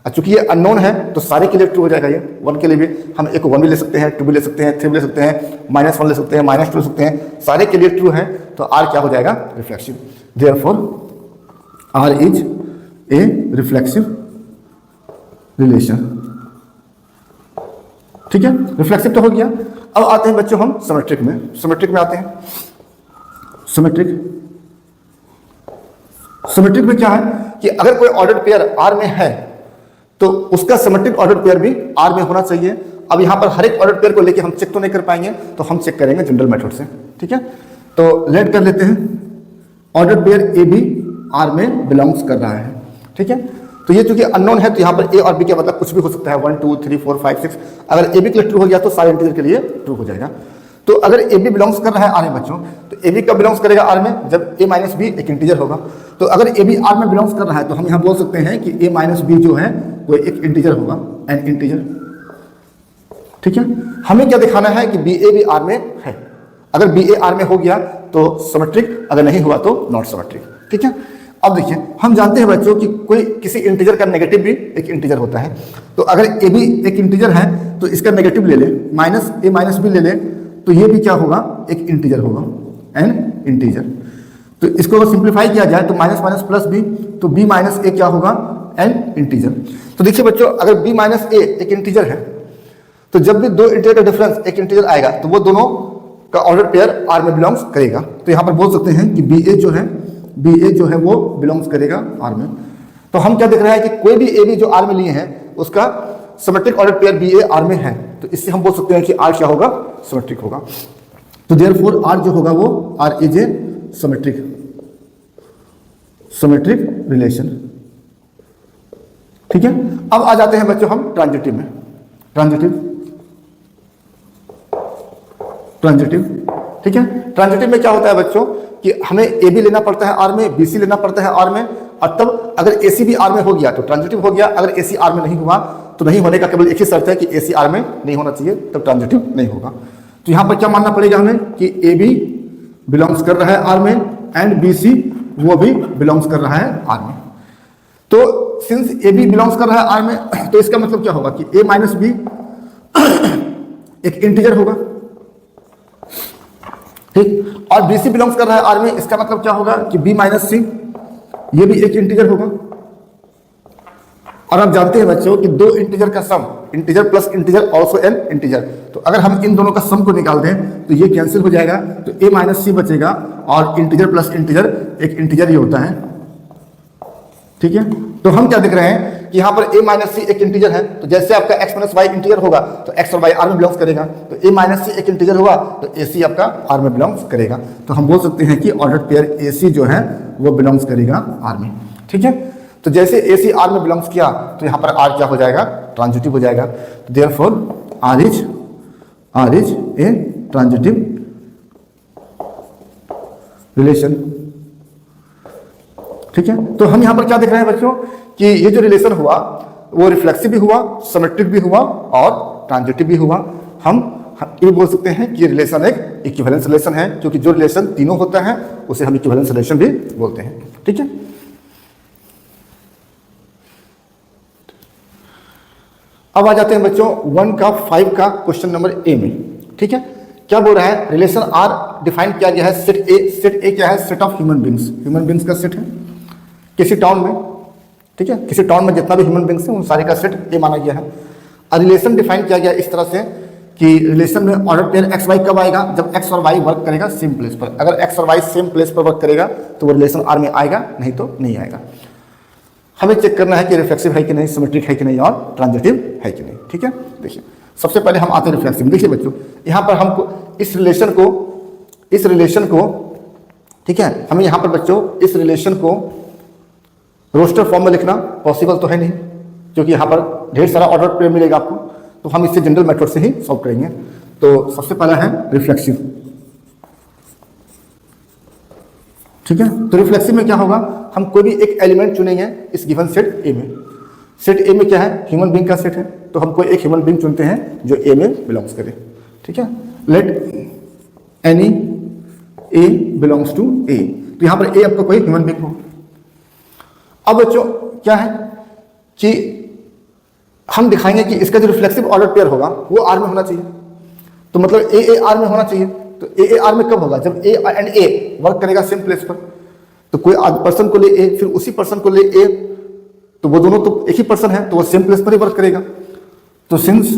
चूंकि ये अननोन है तो सारे के लिए ट्रू हो जाएगा। ये 1 के लिए भी हम एक 1 भी ले सकते हैं, 2 भी ले सकते हैं, 3 भी ले सकते हैं, -1 ले सकते हैं, -2 ले सकते हैं, सारे के लिए ट्रू है। तो आर क्या हो जाएगा? Reflexive. Therefore R is a reflexive relation. ठीक है, रिफ्लेक्सिव तो हो गया। अब आते हैं बच्चों हम सिमेट्रिक में। सिमेट्रिक में आते हैं। सिमेट्रिक में क्या है कि अगर कोई ऑर्डर पेयर आर में है तो उसका सिमेट्रिक ऑर्डर पेयर भी आर में होना चाहिए। अब यहां पर हर एक ऑर्डर पेयर को लेके हम चेक तो नहीं कर पाएंगे, तो हम चेक करेंगे जनरल मेथड से। ठीक है, तो लेट कर लेते हैं ऑर्डर पेयर ए भी आर में बिलोंग्स कर रहा है। ठीक है, तो ये चूंकि अननोन है तो यहाँ पर ए और बी का मतलब कुछ भी हो सकता है, 1 2 3 4 5 6। अगर ए बी के लिए ट्रू हो गया तो सारे इंटीजर के लिए ट्रू हो जाएगा। तो अगर ए बी बिलोंग्स कर रहा है आर में बच्चों, तो ए बी कब बिलोंग्स करेगा आर में? जब ए माइनस बी एक इंटीजर होगा। तो अगर ए बी आर में बिलोंग्स कर रहा है तो हम यहाँ बोल सकते हैं कि ए माइनस बी जो है वो एक इंटीजर होगा, एन इंटीजर। ठीक है, हमें क्या दिखाना है कि बी ए भी आर में है। अगर बी ए आर में हो गया तो सिमेट्रिक, अगर नहीं हुआ तो नॉट सिमेट्रिक। ठीक है, अब देखिए हम जानते हैं बच्चों कि कोई किसी इंटीजर का नेगेटिव भी एक इंटीजर होता है। तो अगर ए भी एक इंटीजर है तो इसका नेगेटिव ले ले, माइनस ए माइनस बी ले ले, तो ये भी क्या होगा? एक इंटीजर होगा, एन इंटीजर। तो इसको अगर सिंप्लीफाई किया जाए तो माइनस माइनस प्लस बी, तो बी माइनस ए क्या होगा? N integer. तो देखिए बच्चों, अगर बी माइनस ए एक इंटीजर है तो जब भी दो इंटीजर का डिफरेंस एक इंटीजर आएगा तो वो दोनों का ऑर्डर पेयर आर में बिलोंग्स करेगा। तो यहाँ पर बोल सकते हैं कि बी ए जो है वो बिलोंग्स करेगा आर में। तो हम क्या देख रहे हैं कि कोई भी ए बी जो आर में लिए हैं उसका symmetric order pair B A R में है। तो इससे हम बोल सकते हैं कि आर क्या होगा? सिमेट्रिक होगा। तो देयरफॉर आर जो होगा वो R is a symmetric relation. ठीक है, अब आ जाते हैं बच्चों हम ट्रांजिटिव में। ट्रांजिटिव ठीक है, ट्रांजिटिव में क्या होता है बच्चों कि हमें ए बी लेना पड़ता है आर में, बी सी लेना पड़ता है आर में, और तब अगर ए सी भी आर में हो गया तो ट्रांजिटिव हो गया। अगर ए सी आर में नहीं हुआ तो नहीं होने का केवल एक ही शर्त है कि ए सी आर में नहीं होना चाहिए, तब ट्रांजिटिव नहीं होगा। तो यहां पर क्या मानना पड़ेगा हमें कि ए बी बिलोंग्स कर रहा है आर में एंड बी सी वो भी बिलोंग्स कर रहा है आर में। तो सिंस ए बी बिलोंग्स कर रहा है आर में तो इसका मतलब क्या होगा कि ए माइनस बी एक इंटीजर होगा। ठीक, और बी सी बिलोंग्स कर रहा है आर में, इसका मतलब क्या होगा कि बी माइनस सी ये भी एक इंटीजर होगा। और आप जानते हैं बच्चों कि दो इंटीजर का sum, integer plus integer also an integer, तो अगर हम इन दोनों का सम को निकाल दें तो ये कैंसिल हो जाएगा, तो ए माइनस सी बचेगा और इंटीजर प्लस इंटीजर एक इंटीजर ही होता है। ठीक है, तो हम क्या देख रहे हैं कि यहाँ पर a माइनस सी एक इंटीजर है, तो जैसे आपका x माइनस वाई इंटीजर होगा तो x और y आर में बिलोंग्स करेगा, तो a माइनस सी एक इंटीजर हुआ तो ए सी आपका आर में बिलोंग्स करेगा। तो हम बोल सकते हैं कि ऑर्डर पेयर ए सी जो है वो बिलोंग्स करेगा आर में। ठीक है, तो जैसे ए सी आर में बिलोंग्स किया तो यहाँ पर आर क्या हो जाएगा? ट्रांजिटिव हो जाएगा। तो therefore R is a transitive relation. ठीक है, तो हम यहाँ पर क्या देख रहे हैं बच्चों कि ये जो रिलेशन हुआ वो रिफ्लेक्सिव भी हुआ, सिमेट्रिक भी हुआ और ट्रांजिटिव भी हुआ। हम ये बोल सकते हैं कि ये रिलेशन एक इक्विवेलेंस रिलेशन है, क्योंकि जो रिलेशन तीनों होता है उसे हम इक्विवेलेंस रिलेशन भी बोलते हैं। ठीक है, अब आ जाते हैं बच्चों 1 का 5 का क्वेश्चन नंबर ए में। ठीक है, क्या बोल रहा है? रिलेशन आर डिफाइन किया गया है सेट ए। सेट ए क्या है? सेट ऑफ ह्यूमन बींग्स का सेट है किसी टाउन में। ठीक है, किसी टाउन में जितना भी ह्यूमन बींग्स हैं उन सारे का सेट ए माना गया है। और रिलेशन डिफाइन किया गया इस तरह से कि रिलेशन में ऑर्डर पेयर एक्स वाई कब आएगा? जब एक्स और वाई वर्क करेगा सेम प्लेस पर। अगर एक्स और वाई सेम प्लेस पर वर्क करेगा तो वो रिलेशन आर में आएगा, नहीं तो नहीं आएगा। हमें चेक करना है कि रिफ्लेक्सिव है कि नहीं, सिमेट्रिक है कि नहीं और ट्रांजिटिव है कि नहीं। ठीक है, देखिए सबसे पहले हम आते हैं रिफ्लेक्सिव। देखिए बच्चों, यहाँ पर हमको इस रिलेशन को ठीक है, हमें यहाँ पर बच्चों इस रिलेशन को रोस्टर फॉर्म में लिखना पॉसिबल तो है नहीं, क्योंकि यहाँ पर ढेर सारा ऑर्डर पेयर मिलेगा आपको, तो हम इसे जनरल मेथड से ही सॉल्व करेंगे। तो सबसे पहला है रिफ्लेक्सिव। ठीक है, तो रिफ्लेक्सिव में क्या होगा? हम कोई भी एक एलिमेंट चुनेंगे इस गिवन सेट ए में। सेट ए में क्या है, ह्यूमन बीइंग का सेट है, तो हम कोई एक ह्यूमन बीइंग चुनते हैं जो ए में बिलोंग्स करे। ठीक है, let any A belongs to A, तो यहां पर ए आपका कोई ह्यूमन बीइंग हो। अब बच्चों क्या है कि हम दिखाएंगे कि इसका जो रिफ्लेक्सिव ऑर्डर पेयर होगा वो आर में होना चाहिए, तो मतलब ए आर में होना चाहिए। तो ए आर में कब होगा, जब ए एंड ए वर्क करेगा सेम प्लेस पर। तो कोई पर्सन को ले ए, फिर उसी पर्सन को ले ए, तो वो दोनों तो एक ही पर्सन है, तो वो सेम प्लेस पर ही वर्क करेगा। तो since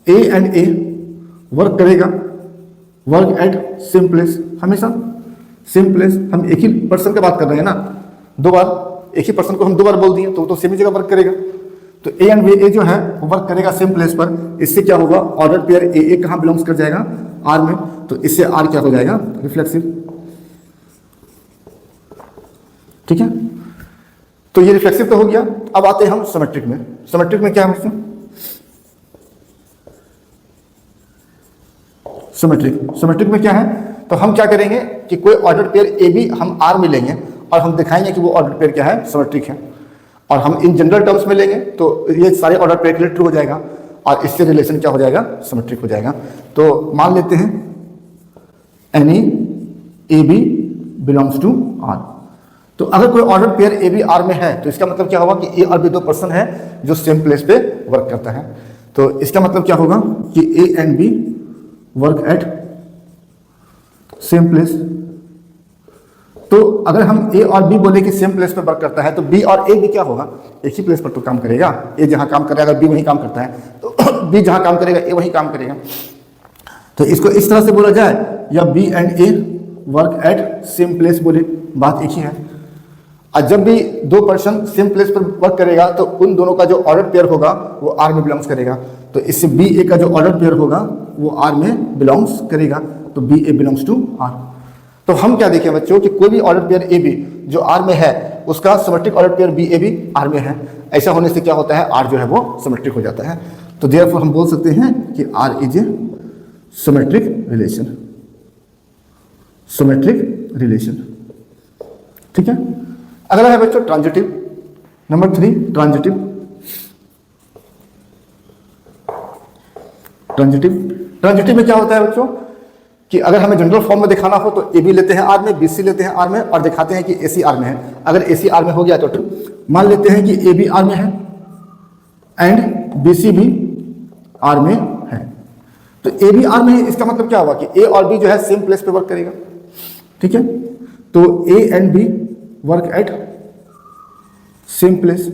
A and A work करेगा, वर्क एट सेम प्लेस, हमेशा सेम प्लेस। हम एक ही पर्सन की बात कर रहे हैं ना, दो बार एक ही पर्सन को हम दो बार बोल दिए तो सेम ही जगह वर्क करेगा। तो ए एंड ए जो है वो वर्क करेगा सेम प्लेस पर। इससे क्या होगा, ऑर्डर पेयर ए कहाँ बिलोंग्स कर जाएगा, आर में, तो इससे आर क्या हो जाएगा, रिफ्लेक्सिव। ठीक है, तो ये रिफ्लेक्सिव तो हो गया। अब आते हैं हम सिमेट्रिक में। सिमेट्रिक में क्या है बच्चों, सिमेट्रिक में क्या है, तो हम क्या करेंगे कि कोई ऑर्डर पेयर ए भी हम आर में लेंगे और हम दिखाएंगे कि वो ऑर्डर पेयर क्या है, सिमेट्रिक है। और हम इन जनरल टर्म्स में लेंगे तो ये सारे ऑर्डर पेयर के लिए ट्रू हो जाएगा और इससे रिलेशन क्या हो जाएगा, सिमेट्रिक हो जाएगा। तो मान लेते हैं any A B belongs to R. तो अगर कोई order pair A B R में है तो इसका मतलब क्या होगा कि ए और बी दो पर्सन है जो सेम प्लेस पे वर्क करता है। तो इसका मतलब क्या होगा कि A and B work at same place. तो अगर हम ए और बी बोले कि सेम प्लेस पे वर्क करता है तो बी और ए भी क्या होगा, एक ही प्लेस पर तो काम करेगा। ए जहां काम करेगा अगर बी वहीं काम करता है तो बी जहां काम करेगा ए वहीं काम करेगा। तो इसको इस तरह से बोला जाए, या B and A work at same place बोले, बात एक ही है। और जब भी दो पर्सन सेम प्लेस पर वर्क करेगा तो उन दोनों का जो ऑर्डर पेयर होगा वो आर में बिलोंग्स करेगा। तो इससे बी ए का जो ऑर्डर पेयर होगा वो आर में बिलोंग्स करेगा, तो B A belongs to R. तो हम क्या देखें बच्चों कि कोई भी ऑर्डर पेयर ए बी जो आर में है उसका symmetric order pair B A B R में है। ऐसा होने से क्या होता है, आर जो है वो सिमेट्रिक हो जाता है। तो देयरफॉर हम बोल सकते हैं कि R is a symmetric relation, symmetric relation. ठीक है, अगला है बच्चों ट्रांजिटिव। Number 3 transitive. ट्रांजिटिव में क्या होता है बच्चों कि अगर हमें जनरल फॉर्म में दिखाना हो तो ए बी लेते हैं आर में, बी सी लेते हैं आर में और दिखाते हैं कि ए सी आर में है। अगर ए सी आर में हो गया तो मान लेते हैं कि ए बी आर में है एंड बी सी भी आर में है। तो ए बी आर में है, इसका मतलब क्या होगा कि ए और बी जो है सेम प्लेस पे वर्क करेगा। ठीक है, तो A and B work at same place.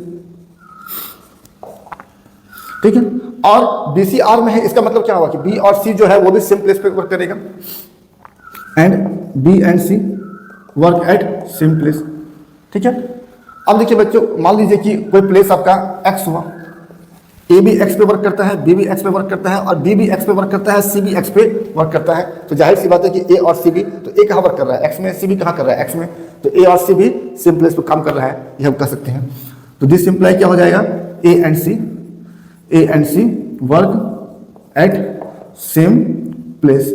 ठीक है, और बी सी आर में है, इसका मतलब क्या होगा कि बी और सी जो है वो भी सेम प्लेस पे वर्क करेगा and B and C work at same place. ठीक है, अब देखिए बच्चों, मान लीजिए कि कोई प्लेस आपका एक्स हुआ, ए भी एक्स पे वर्क करता है, बी भी एक्स पे वर्क करता है और बी भी एक्स पे वर्क करता है, सी भी एक्स पे वर्क करता है। तो जाहिर सी बात है कि ए और सी भी, तो ए कहाँ वर्क कर रहा है, एक्स में, सी भी कहाँ कर रहा है, एक्स में, तो ए और सी भी सेम प्लेस पे काम कर रहा है, ये हम कह सकते हैं। तो दिस सिंप्लाई क्या हो जाएगा, A and C work at same place.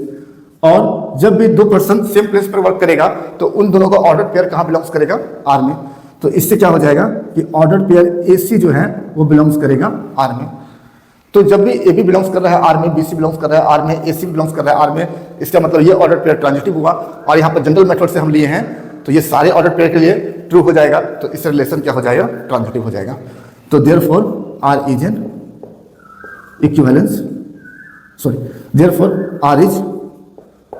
और जब भी दो पर्सन सेम प्लेस पर वर्क करेगा तो उन दोनों का ऑर्डर पेयर कहाँ बिलोंग्स करेगा, आर में। तो इससे क्या हो जाएगा कि ऑर्डर पेयर ए सी जो है वो बिलोंग्स करेगा आर में। तो जब भी ए बी बिलोंग्स कर रहा है आर में, बी सी बिलोंग्स कर रहा है आर में, ए सी बिलोंग्स कर रहा है आर में, इसका मतलब ये ऑर्डर पेयर ट्रांजिटिव हुआ। और यहाँ पर जनरल मेथड से हम लिए हैं तो ये सारे ऑर्डर पेयर के लिए ट्रू हो जाएगा। तो इससे रिलेशन क्या हो जाएगा, ट्रांजिटिव हो जाएगा। तो therefore R is an equivalence, sorry, therefore R is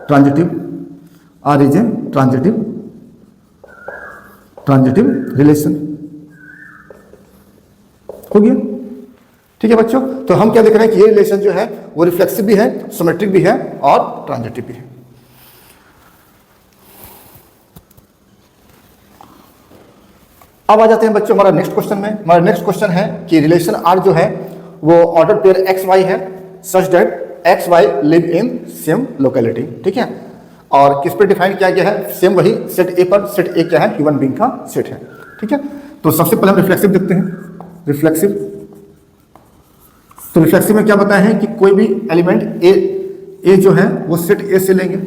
transitive, R is an transitive relation. हो गया, ठीक है बच्चों। तो हम क्या देख रहे हैं कि ये रिलेशन जो है वो रिफ्लेक्सिव भी है, सिमेट्रिक भी है और ट्रांजिटिव भी है। अब आ जाते हैं बच्चों हमारा नेक्स्ट क्वेश्चन में। हमारा नेक्स्ट क्वेश्चन है कि रिलेशन आर जो है वो ऑर्डर पेयर एक्स वाई है such that X Y live in same locality. ठीक है, और किस पे डिफाइन किया गया है, सेम वही सेट ए पर। सेट ए क्या है, ह्यूमन बीइंग का सेट है। ठीक है, तो सबसे पहले हम रिफ्लेक्सिव देखते हैं। रिफ्लेक्सिव, तो रिफ्लेक्सिव में क्या बताया है कि कोई भी एलिमेंट ए जो है वो सेट ए से लेंगे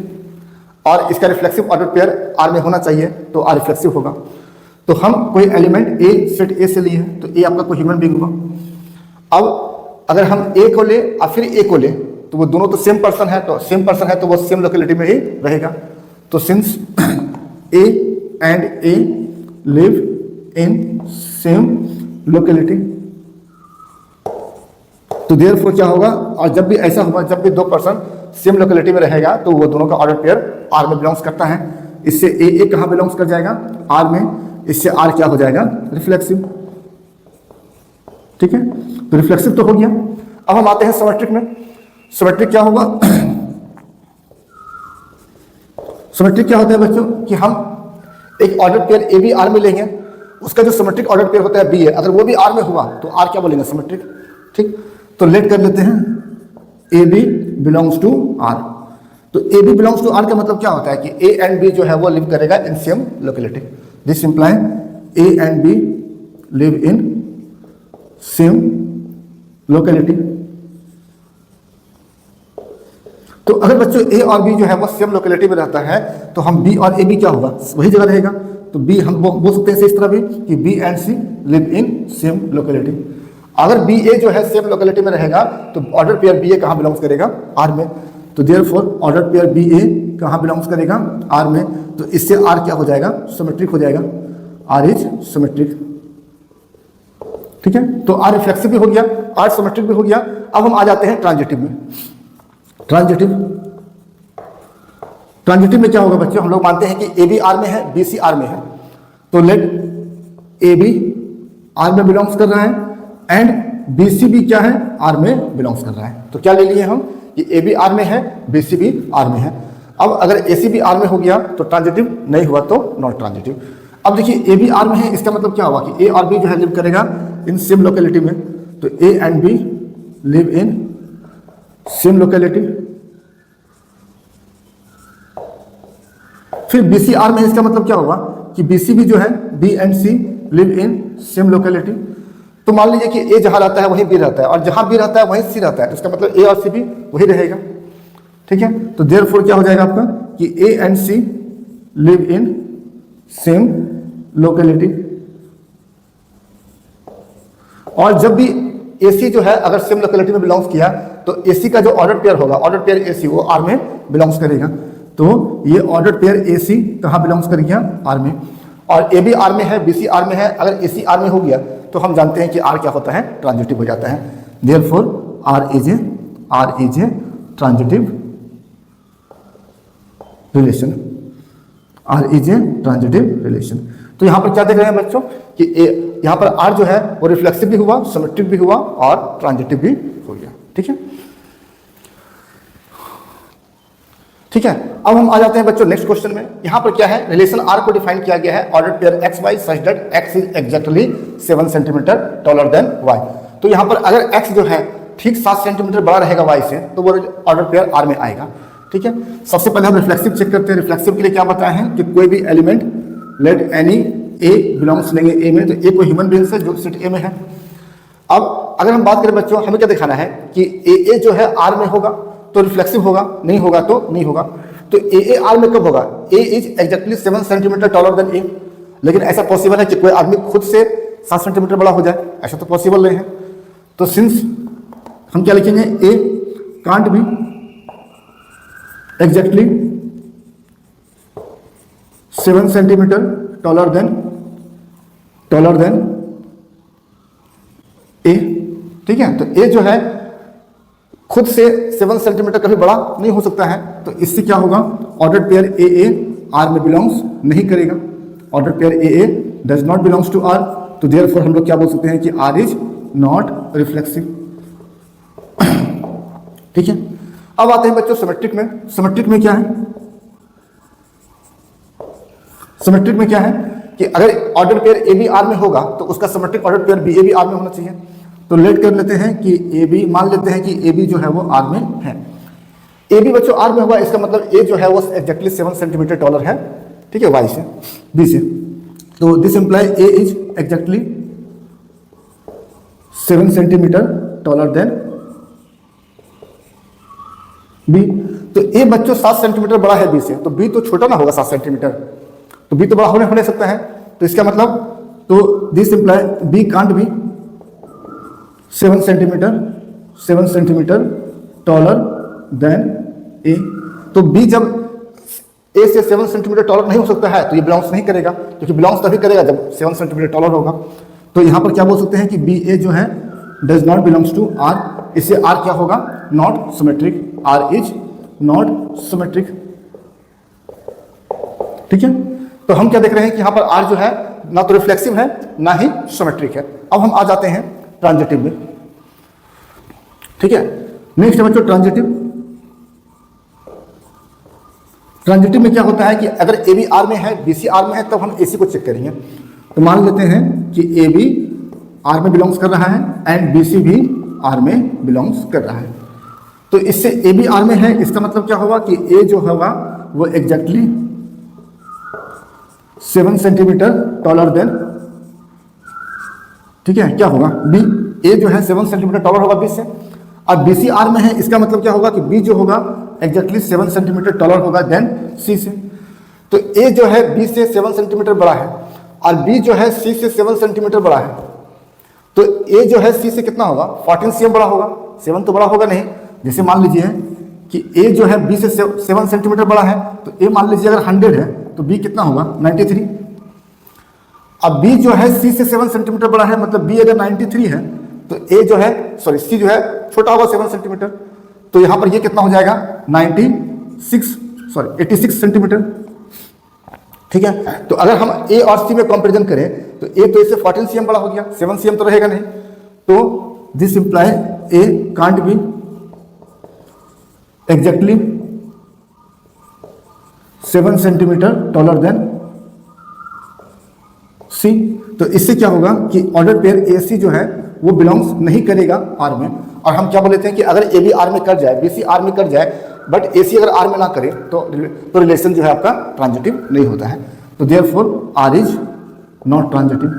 और इसका रिफ्लेक्सिव ऑर्डर पेयर आर में होना चाहिए, तो आर रिफ्लेक्सिव होगा। तो हम कोई एलिमेंट ए सेट ए से लिए हैं, तो ए आपका कोई ह्यूमन बीइंग हुआ। अब अगर हम ए को ले और फिर ए को ले तो वो दोनों तो सेम पर्सन है, तो सेम पर्सन है तो वो सेम लोकेलिटी में ही रहेगा। तो since A and A live in same locality, तो देयरफॉर क्या होगा, और जब भी ऐसा होगा, जब भी दो पर्सन सेम लोकेलिटी में रहेगा तो वो दोनों का ऑर्डर पेयर आर में बिलोंग्स करता है। इससे ए कहाँ बिलोंग्स कर जाएगा, आर में। इससे आर क्या हो जाएगा, रिफ्लेक्सिव। ठीक है, तो रिफ्लेक्सिव तो हो गया। अब हम आते हैं सिमेट्रिक में। सिमेट्रिक क्या होगा, सिमेट्रिक क्या होता है बच्चों कि हम एक order pair A B R में लेंगे, उसका जो सिमेट्रिक ऑर्डर पेयर होता है बी है, अगर वो भी आर में हुआ तो आर क्या बोलेंगे, सिमेट्रिक। ठीक, तो लेट कर लेते हैं A B belongs to R. तो A B belongs to R का मतलब क्या होता है कि ए एंड बी जो है वो लिव करेगा in same locality. This imply A and B live in same locality. तो अगर बच्चों ए और बी जो है वो सेम लोकेलिटी में रहता है तो हम बी और ए बी क्या होगा, वही जगह रहेगा। तो बी हम बोल सकते हैं इस तरह भी कि B and C live in same locality. अगर बी ए जो है सेम लोकेलिटी में रहेगा तो ऑर्डर पेयर बी ए कहाँ बिलोंग्स करेगा, आर में। तो देयरफॉर ऑर्डर पेयर बी ए कहाँ बिलोंग्स करेगा, आर में। तो इससे आर क्या हो जाएगा, सिमेट्रिक हो जाएगा, आर इज सिमेट्रिक। ठीक है, तो आर रिफ्लेक्सिव भी हो गया, आर सिमेट्रिक भी हो गया। अब हम आ जाते हैं ट्रांजिटिव में। ट्रांजिटिव में क्या होगा बच्चों, हम लोग मानते हैं कि ए बी आर में है, बी सी आर में है, तो लेट ए बी आर में बिलोंग्स कर रहा है एंड बी सी भी क्या है, आर में बिलोंग्स कर रहा है। तो क्या ले लिए हम कि ए बी आर में है, बी सी भी आर में है। अब अगर ए सी भी आर में हो गया तो ट्रांजिटिव, नहीं हुआ तो नॉट ट्रांजिटिव। अब देखिए ए बी आर में है, इसका मतलब क्या हुआ कि ए और बी जो है लिव करेगा इन सेम लोकेलिटी में। तो A and B live in same locality. फिर बी सी आर में है, इसका मतलब क्या होगा कि बी सी भी जो है B and C live in same locality. तो मान लीजिए कि ए जहां रहता है वहीं बी रहता है और जहां बी रहता है वहीं सी रहता है, तो इसका मतलब ए और सी भी वही रहेगा। ठीक है, तो देयरफॉर क्या हो जाएगा आपका कि A and C live in same locality. और जब भी ए सी जो है अगर सेम लोकेलिटी में बिलोंग्स किया तो ए सी का जो ऑर्डर पेयर होगा, ऑर्डर पेयर ए सी, वो आर में बिलोंग्स करेगा। तो ये ऑर्डर पेयर ए सी कहाँ बिलोंग्स कर गया, आर में। और ए बी आर में है, बी सी आर में है, अगर ए सी आर में हो गया तो हम जानते हैं कि आर क्या होता है, ट्रांजिटिव हो जाता है। Therefore R is a transitive relation, R is a transitive relation. तो यहां पर क्या देख रहे हैं बच्चों कि यहां पर आर जो है वो रिफ्लेक्सिव भी हुआ, सिमेट्रिक भी हुआ और ट्रांजिटिव भी हो गया। ठीक है, ठीक है। अब हम आ जाते हैं बच्चों नेक्स्ट क्वेश्चन में। यहां पर क्या है, रिलेशन आर को डिफाइन किया गया है, order pair X Y such that X is exactly 7 centimetre taller than Y. तो यहां पर अगर एक्स जो है ठीक 7 सेंटीमीटर बड़ा रहेगा वाई से तो वो ऑर्डर पेयर आर में आएगा। ठीक है, सबसे पहले हम रिफ्लेक्सिव चेक करते हैं। रिफ्लेक्सिव के लिए क्या बताए हैं कि कोई भी element late any A belongs लेंगे ए में, तो ए कोई ह्यूमन बीइंग है जो सेट ए में है। अब अगर हम बात करें बच्चों, हमें क्या दिखाना है कि ए जो है आर में होगा तो रिफ्लेक्सिव होगा, नहीं होगा तो नहीं होगा। तो ए आर में कब होगा, A is exactly 7 centimetre taller than A. लेकिन ऐसा पॉसिबल है कि कोई आदमी खुद से 7 सेंटीमीटर बड़ा हो जाए, ऐसा तो पॉसिबल नहीं है। तो सिंस हम क्या लिखेंगे, A can't B exactly 7 centimetre taller than A. ठीक है, तो ए जो है खुद से 7 सेंटीमीटर कभी बड़ा नहीं हो सकता है। तो इससे क्या होगा, ऑर्डर पेयर ए आर में बिलोंग्स नहीं करेगा, order pair A does not belongs to R. तो देयरफॉर हम लोग क्या बोल सकते हैं कि आर इज नॉट रिफ्लेक्सिव। ठीक है, अब आते हैं बच्चों सिमेट्रिक में। सिमेट्रिक में क्या है, सिमेट्रिक में क्या है कि अगर order pair A B R में होगा तो उसका symmetric order pair B A B R में होना चाहिए। तो लेट कर लेते हैं कि ए बी, मान लेते हैं कि ए बी जो है वो आर में है। ए बी बच्चों आर में होगा, इसका मतलब ए जो है वो एग्जैक्टली 7 सेंटीमीटर टॉलर है। ठीक है, वाई से बी से। तो this imply A is exactly 7 centimetre taller than B. तो ए बच्चों 7 सेंटीमीटर बड़ा है बी से, तो बी तो छोटा ना होगा 7 सेंटीमीटर, तो बी तो बड़ा होने सकता है। तो इसका मतलब तो this imply B can't be 7 centimetre taller than A. तो बी जब ए से 7 सेंटीमीटर टॉलर नहीं हो सकता है तो ये बिलोंग्स नहीं करेगा, क्योंकि बिलोंग्स तभी करेगा जब 7 सेंटीमीटर टॉलर होगा। तो यहाँ पर क्या बोल सकते हैं कि बी ए जो है does not belongs to R, इससे आर क्या होगा, not symmetric, R is not symmetric. ठीक है, तो हम क्या देख रहे हैं कि यहाँ पर आर जो है ना तो रिफ्लेक्सिव है ना ही सिमेट्रिक है। अब हम आ जाते हैं ट्रांजिटिव में। ठीक है, नेक्स्ट है बच्चों ट्रांजिटिव। ट्रांजिटिव में क्या होता है कि अगर ए बी आर में है, बी सी आर में है, तब हम ए सी को चेक करेंगे। तो मान लेते हैं कि ए बी आर में बिलोंग्स कर रहा है एंड बी सी भी आर में बिलोंग्स कर रहा है। तो इससे ए बी आर में है, इसका मतलब क्या होगा कि ए जो होगा वो एग्जैक्टली 7 सेंटीमीटर टॉलर देन, ठीक है, क्या होगा बी, ए जो है 7 सेंटीमीटर टॉलर होगा बी से, और बी सी आर में है, इसका मतलब क्या होगा कि बी जो होगा एग्जैक्टली 7 सेंटीमीटर टॉलर होगा देन सी से। तो ए जो है बी से 7 सेंटीमीटर बड़ा है और बी जो है सी से 7 सेंटीमीटर बड़ा है। तो ए जो है सी से कितना होगा, 14 cm बड़ा होगा, 7 तो बड़ा होगा नहीं। जैसे मान लीजिए कि ए जो है बी से 7 सेंटीमीटर बड़ा है, तो ए मान लीजिए अगर 100 है तो बी कितना होगा 93। अब बी जो है सी से 7 सेंटीमीटर बड़ा है, मतलब बी अगर 93 है तो ए जो है सॉरी सी जो है छोटा होगा 7 सेंटीमीटर, तो यहां पर ये कितना हो जाएगा 86 सेंटीमीटर। ठीक है, तो अगर हम ए और सी में कंपैरिजन करें तो ए तो इससे 14 cm बड़ा हो गया, 7 cm तो रहेगा नहीं। तो this imply A can't B exactly 7 centimetre taller than C. तो इससे क्या होगा कि ऑर्डर पेयर ए सी जो है वो बिलोंग्स नहीं करेगा आर में। और हम क्या बोलते हैं कि अगर ए बी आर में कर जाए, बी सी आर में कर जाए, बट ए सी अगर आर में ना करे तो रिलेशन जो है आपका ट्रांजिटिव नहीं होता है। तो therefore R is not transitive.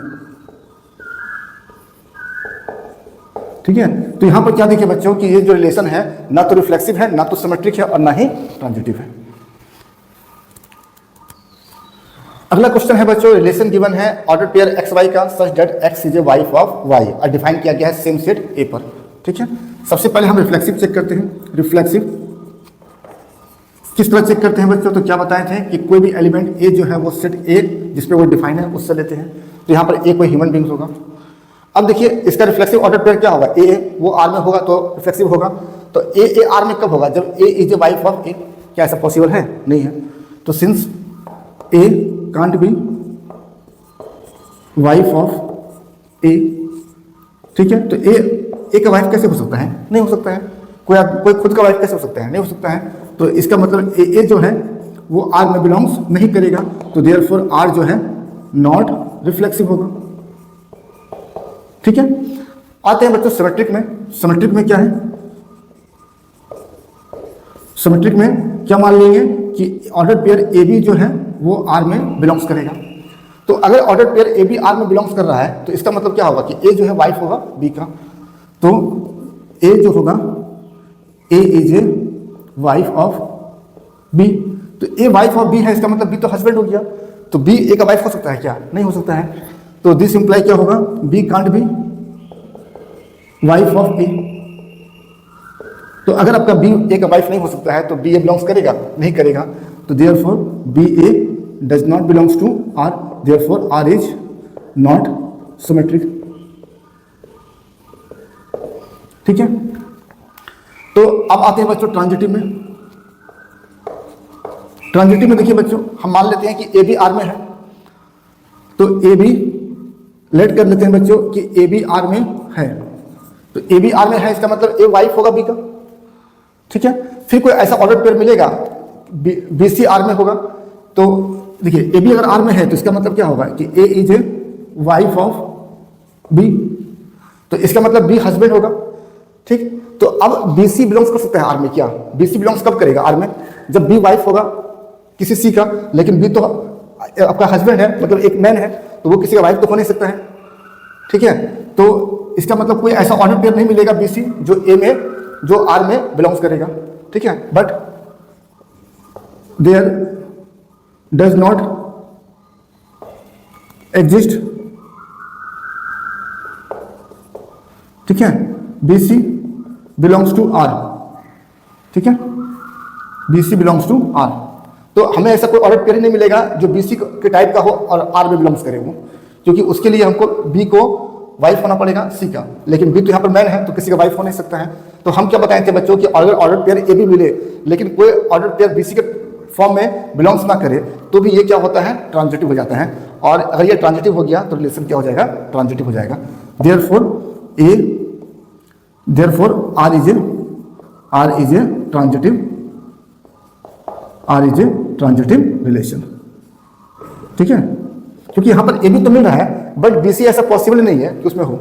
ठीक है, तो यहां पर क्या देखिए बच्चों कि ये जो रिलेशन है ना तो रिफ्लेक्सिव है, ना तो सिमेट्रिक है और ना ही ट्रांजिटिव है। अगला क्वेश्चन है बच्चों, रिलेशन गिवन है ऑर्डर पेयर एक्स वाई का such that X is a wife of Y और डिफाइन किया गया है सेम सेट ए पर। ठीक है, सबसे पहले हम रिफ्लेक्सिव चेक करते हैं। रिफ्लेक्सिव किस तरह चेक करते हैं बच्चों, तो क्या बताए थे कि कोई भी एलिमेंट ए जो है वो सेट ए जिसपे वो डिफाइन है उससे लेते हैं। तो यहाँ पर ए कोई ह्यूमन बींग्स होगा। अब देखिए इसका रिफ्लेक्सिव ऑर्डर पेयर क्या होगा, ए वो आर में होगा तो रिफ्लेक्सिव होगा। तो ए आर में कब होगा, जब A is a wife of A. क्या ऐसा पॉसिबल है, नहीं है। तो since A can't be wife of A, ठीक है, तो ए का वाइफ कैसे हो सकता है, नहीं हो सकता है। कोई खुद का वाइफ कैसे हो सकता है, नहीं हो सकता है। तो इसका मतलब ए जो है वो आर में बिलोंग्स नहीं करेगा, तो देयरफॉर आर जो है नॉट रिफ्लेक्सिव होगा। ठीक है, आते हैं बच्चों सिमेट्रिक में। सिमेट्रिक में क्या है, सिमेट्रिक में क्या मान लेंगे कि ऑर्डर पेयर ए बी जो है वो आर में बिलोंग्स करेगा। तो अगर order pair A B R में बिलोंग्स कर रहा है तो इसका मतलब क्या होगा कि ए जो है वाइफ होगा बी का। तो ए जो होगा A is a wife of B. तो ए वाइफ ऑफ बी है, इसका मतलब बी तो हस्बैंड हो गया। तो बी ए का वाइफ हो सकता है क्या, नहीं हो सकता है। तो दिस इंप्लाई क्या होगा, B can't be wife of A. तो अगर आपका बी ए का वाइफ नहीं हो सकता है तो बी ए बिलोंग्स करेगा, नहीं करेगा। तो therefore B A does not belongs to R, therefore R is not symmetric. ठीक है, तो अब आते हैं बच्चों ट्रांजिटिव में। ट्रांजिटिव में देखिए बच्चों हम मान लेते हैं कि ए बी आर में है, तो ए बी लेट कर लेते हैं बच्चों कि ए बी आर में है। तो ए बी आर में है, इसका मतलब ए वाइफ होगा बी का। ठीक है, फिर कोई ऐसा ऑर्डर पेयर मिलेगा बी सी आर में होगा। तो देखिए ए बी अगर आर में है तो इसका मतलब क्या होगा कि A is a wife of B, तो इसका मतलब बी हस्बैंड होगा। ठीक, तो अब बी सी बिलोंग्स कर सकता है आर में क्या, बी सी बिलोंग्स कब करेगा आर में, जब बी वाइफ होगा किसी सी का, लेकिन बी तो आपका हस्बैंड है, मतलब एक मैन है, तो वो किसी का वाइफ तो हो नहीं सकता है। ठीक है, तो इसका मतलब कोई ऐसा ऑर्डर पेयर नहीं मिलेगा बी सी जो ए में जो आर में बिलोंग्स करेगा। ठीक है, but there does not exist, ठीक है, BC बिलोंग्स टू R, ठीक है, BC बिलोंग्स टू R। तो हमें ऐसा कोई ऑर्डर पेयर ही नहीं मिलेगा जो BC के टाइप का हो और R में बिलोंग्स करे वो, क्योंकि उसके लिए हमको B को वाइफ होना पड़ेगा C का, लेकिन B तो यहाँ पर मैन है तो किसी का वाइफ हो नहीं सकता है। तो हम क्या बताए थे बच्चों कि अगर ऑर्डर पेयर AB मिले लेकिन कोई ऑर्डर पेयर BC के फॉर्म में बिलोंग्स ना करे तो भी ये क्या होता है, ट्रांजिटिव हो जाता है। और अगर ये ट्रांजिटिव हो गया तो रिलेशन क्या हो जाएगा, ट्रांजिटिव हो जाएगा। Therefore R is a transitive relation, ठीक है, क्योंकि यहाँ पर AB तो मिल रहा है बट BC ऐसा पॉसिबल नहीं है कि उसमें हो।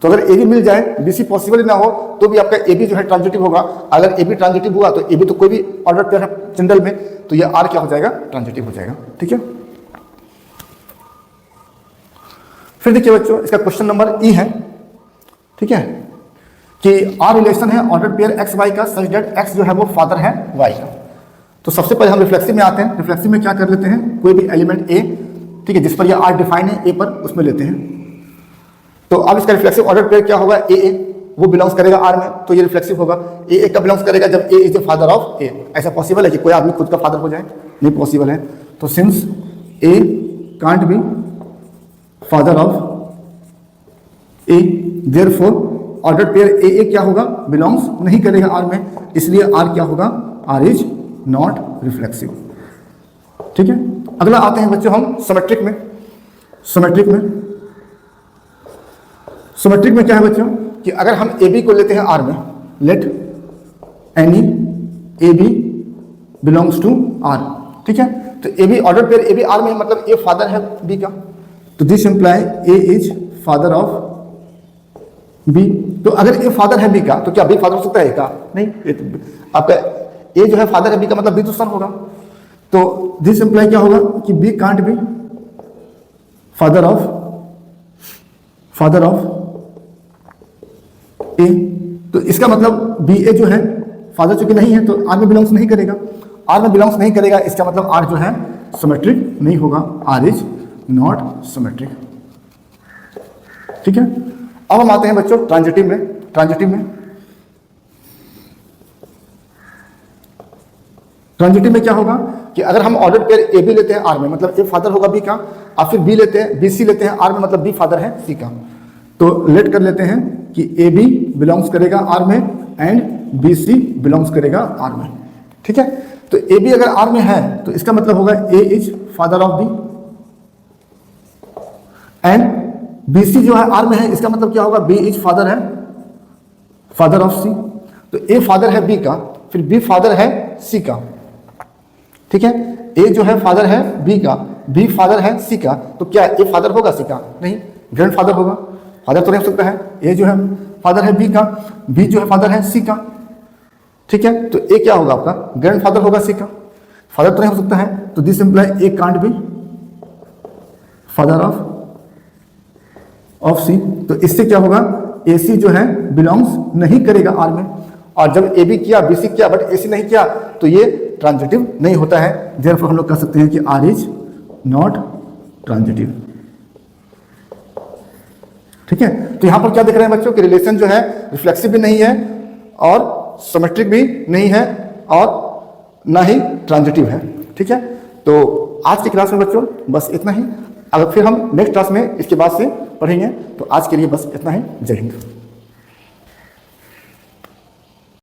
तो अगर AB मिल जाए BC पॉसिबल ना हो तो भी आपका AB जो है ट्रांजिटिव होगा। अगर AB ट्रांजिटिव हुआ तो AB तो कोई भी ऑर्डर पेयर है जनरल में, तो ये R क्या हो जाएगा, ट्रांजिटिव हो जाएगा, ठीक है। फिर देखिए बच्चों इसका क्वेश्चन नंबर E है, ठीक है, कि R रिलेशन है ऑर्डर पेयर एक्स वाई का सच दैट एक्स जो है वो फादर है वाई का। तो सबसे पहले हम रिफ्लेक्सिव में आते हैं। रिफ्लेक्सिव में क्या कर लेते हैं, कोई भी एलिमेंट A, ठीक है, जिस पर यह R डिफाइन है A पर, उसमें लेते हैं। तो अब इसका रिफ्लेक्सिव ऑर्डर पेयर क्या होगा, AA, वो बिलोंग्स करेगा R में, तो ये रिफ्लेक्सिव होगा। AA का बिलोंग्स करेगा जब A is the father of A। ऐसा पॉसिबल है कि कोई आदमी खुद का फादर हो जाए, नहीं पॉसिबल है। तो since A can't be father of A, therefore order pair AA क्या होगा, बिलोंग्स नहीं करेगा R में, इसलिए R क्या होगा, R इज नॉट रिफ्लेक्सिव, ठीक है। अगला आते हैं बच्चों हम सिमेट्रिक में। सिमेट्रिक में क्या है बच्चों कि अगर हम AB को लेते हैं R में, let any AB belongs to R, ठीक है। तो AB order pair AB R में, मतलब A फादर है B का, तो this imply A is father of B। तो अगर A फादर है B का तो क्या B फादर हो सकता है A का, नहीं। आपका A जो है फादर है B का, मतलब B तो सन होगा। तो दिस इंप्लाई क्या होगा कि B can't be father of A। तो इसका मतलब BA जो है फादर चूंकि नहीं है तो R में बिलोंग्स नहीं करेगा। R में बिलोंग्स नहीं करेगा, इसका मतलब R जो है सिमेट्रिक नहीं होगा, R इज नॉट सिमेट्रिक, ठीक है। अब हम आते हैं बच्चों ट्रांजिटिव में। ट्रांजिटिव में क्या होगा कि अगर हम ऑर्डर पेयर AB लेते हैं R में, मतलब A फादर होगा B का, और फिर BC लेते हैं R में, मतलब B फादर है C का। तो लेट कर लेते हैं कि AB बिलोंग्स करेगा R में एंड BC बिलोंग्स करेगा R में, ठीक है। तो AB अगर R में है तो इसका मतलब होगा A is father of B and BC जो है R में है, इसका मतलब क्या होगा, B is father of C। तो A फादर है B का, फिर B फादर है C का, ठीक है। A जो है फादर है B का, B फादर है C का, तो क्या A फादर होगा C का, नहीं, ग्रैंड फादर होगा, फादर तो नहीं हो सकता है। A जो है फादर है B का, B जो है फादर है C का, ठीक है। तो A क्या होगा आपका, ग्रैंड फादर होगा C का, फादर तो नहीं हो सकता है। तो this imply A can't be father of C। तो इससे क्या होगा, AC जो है बिलोंग्स नहीं करेगा R में, और जब AB किया BC किया बट AC नहीं किया तो ये ट्रांजिटिव नहीं होता है। देयरफॉर हम लोग कह सकते हैं कि R इज नॉट ट्रांजिटिव, ठीक है। तो यहां पर क्या देख रहे हैं बच्चों कि रिलेशन जो है रिफ्लेक्सिव भी नहीं है और सिमेट्रिक भी नहीं है और ना ही ट्रांजिटिव है, ठीक है। तो आज की क्लास में बच्चों बस इतना ही। अगर फिर हम नेक्स्ट क्लास में इसके बाद से पढ़ेंगे। तो आज के लिए बस इतना ही। जय हिंद।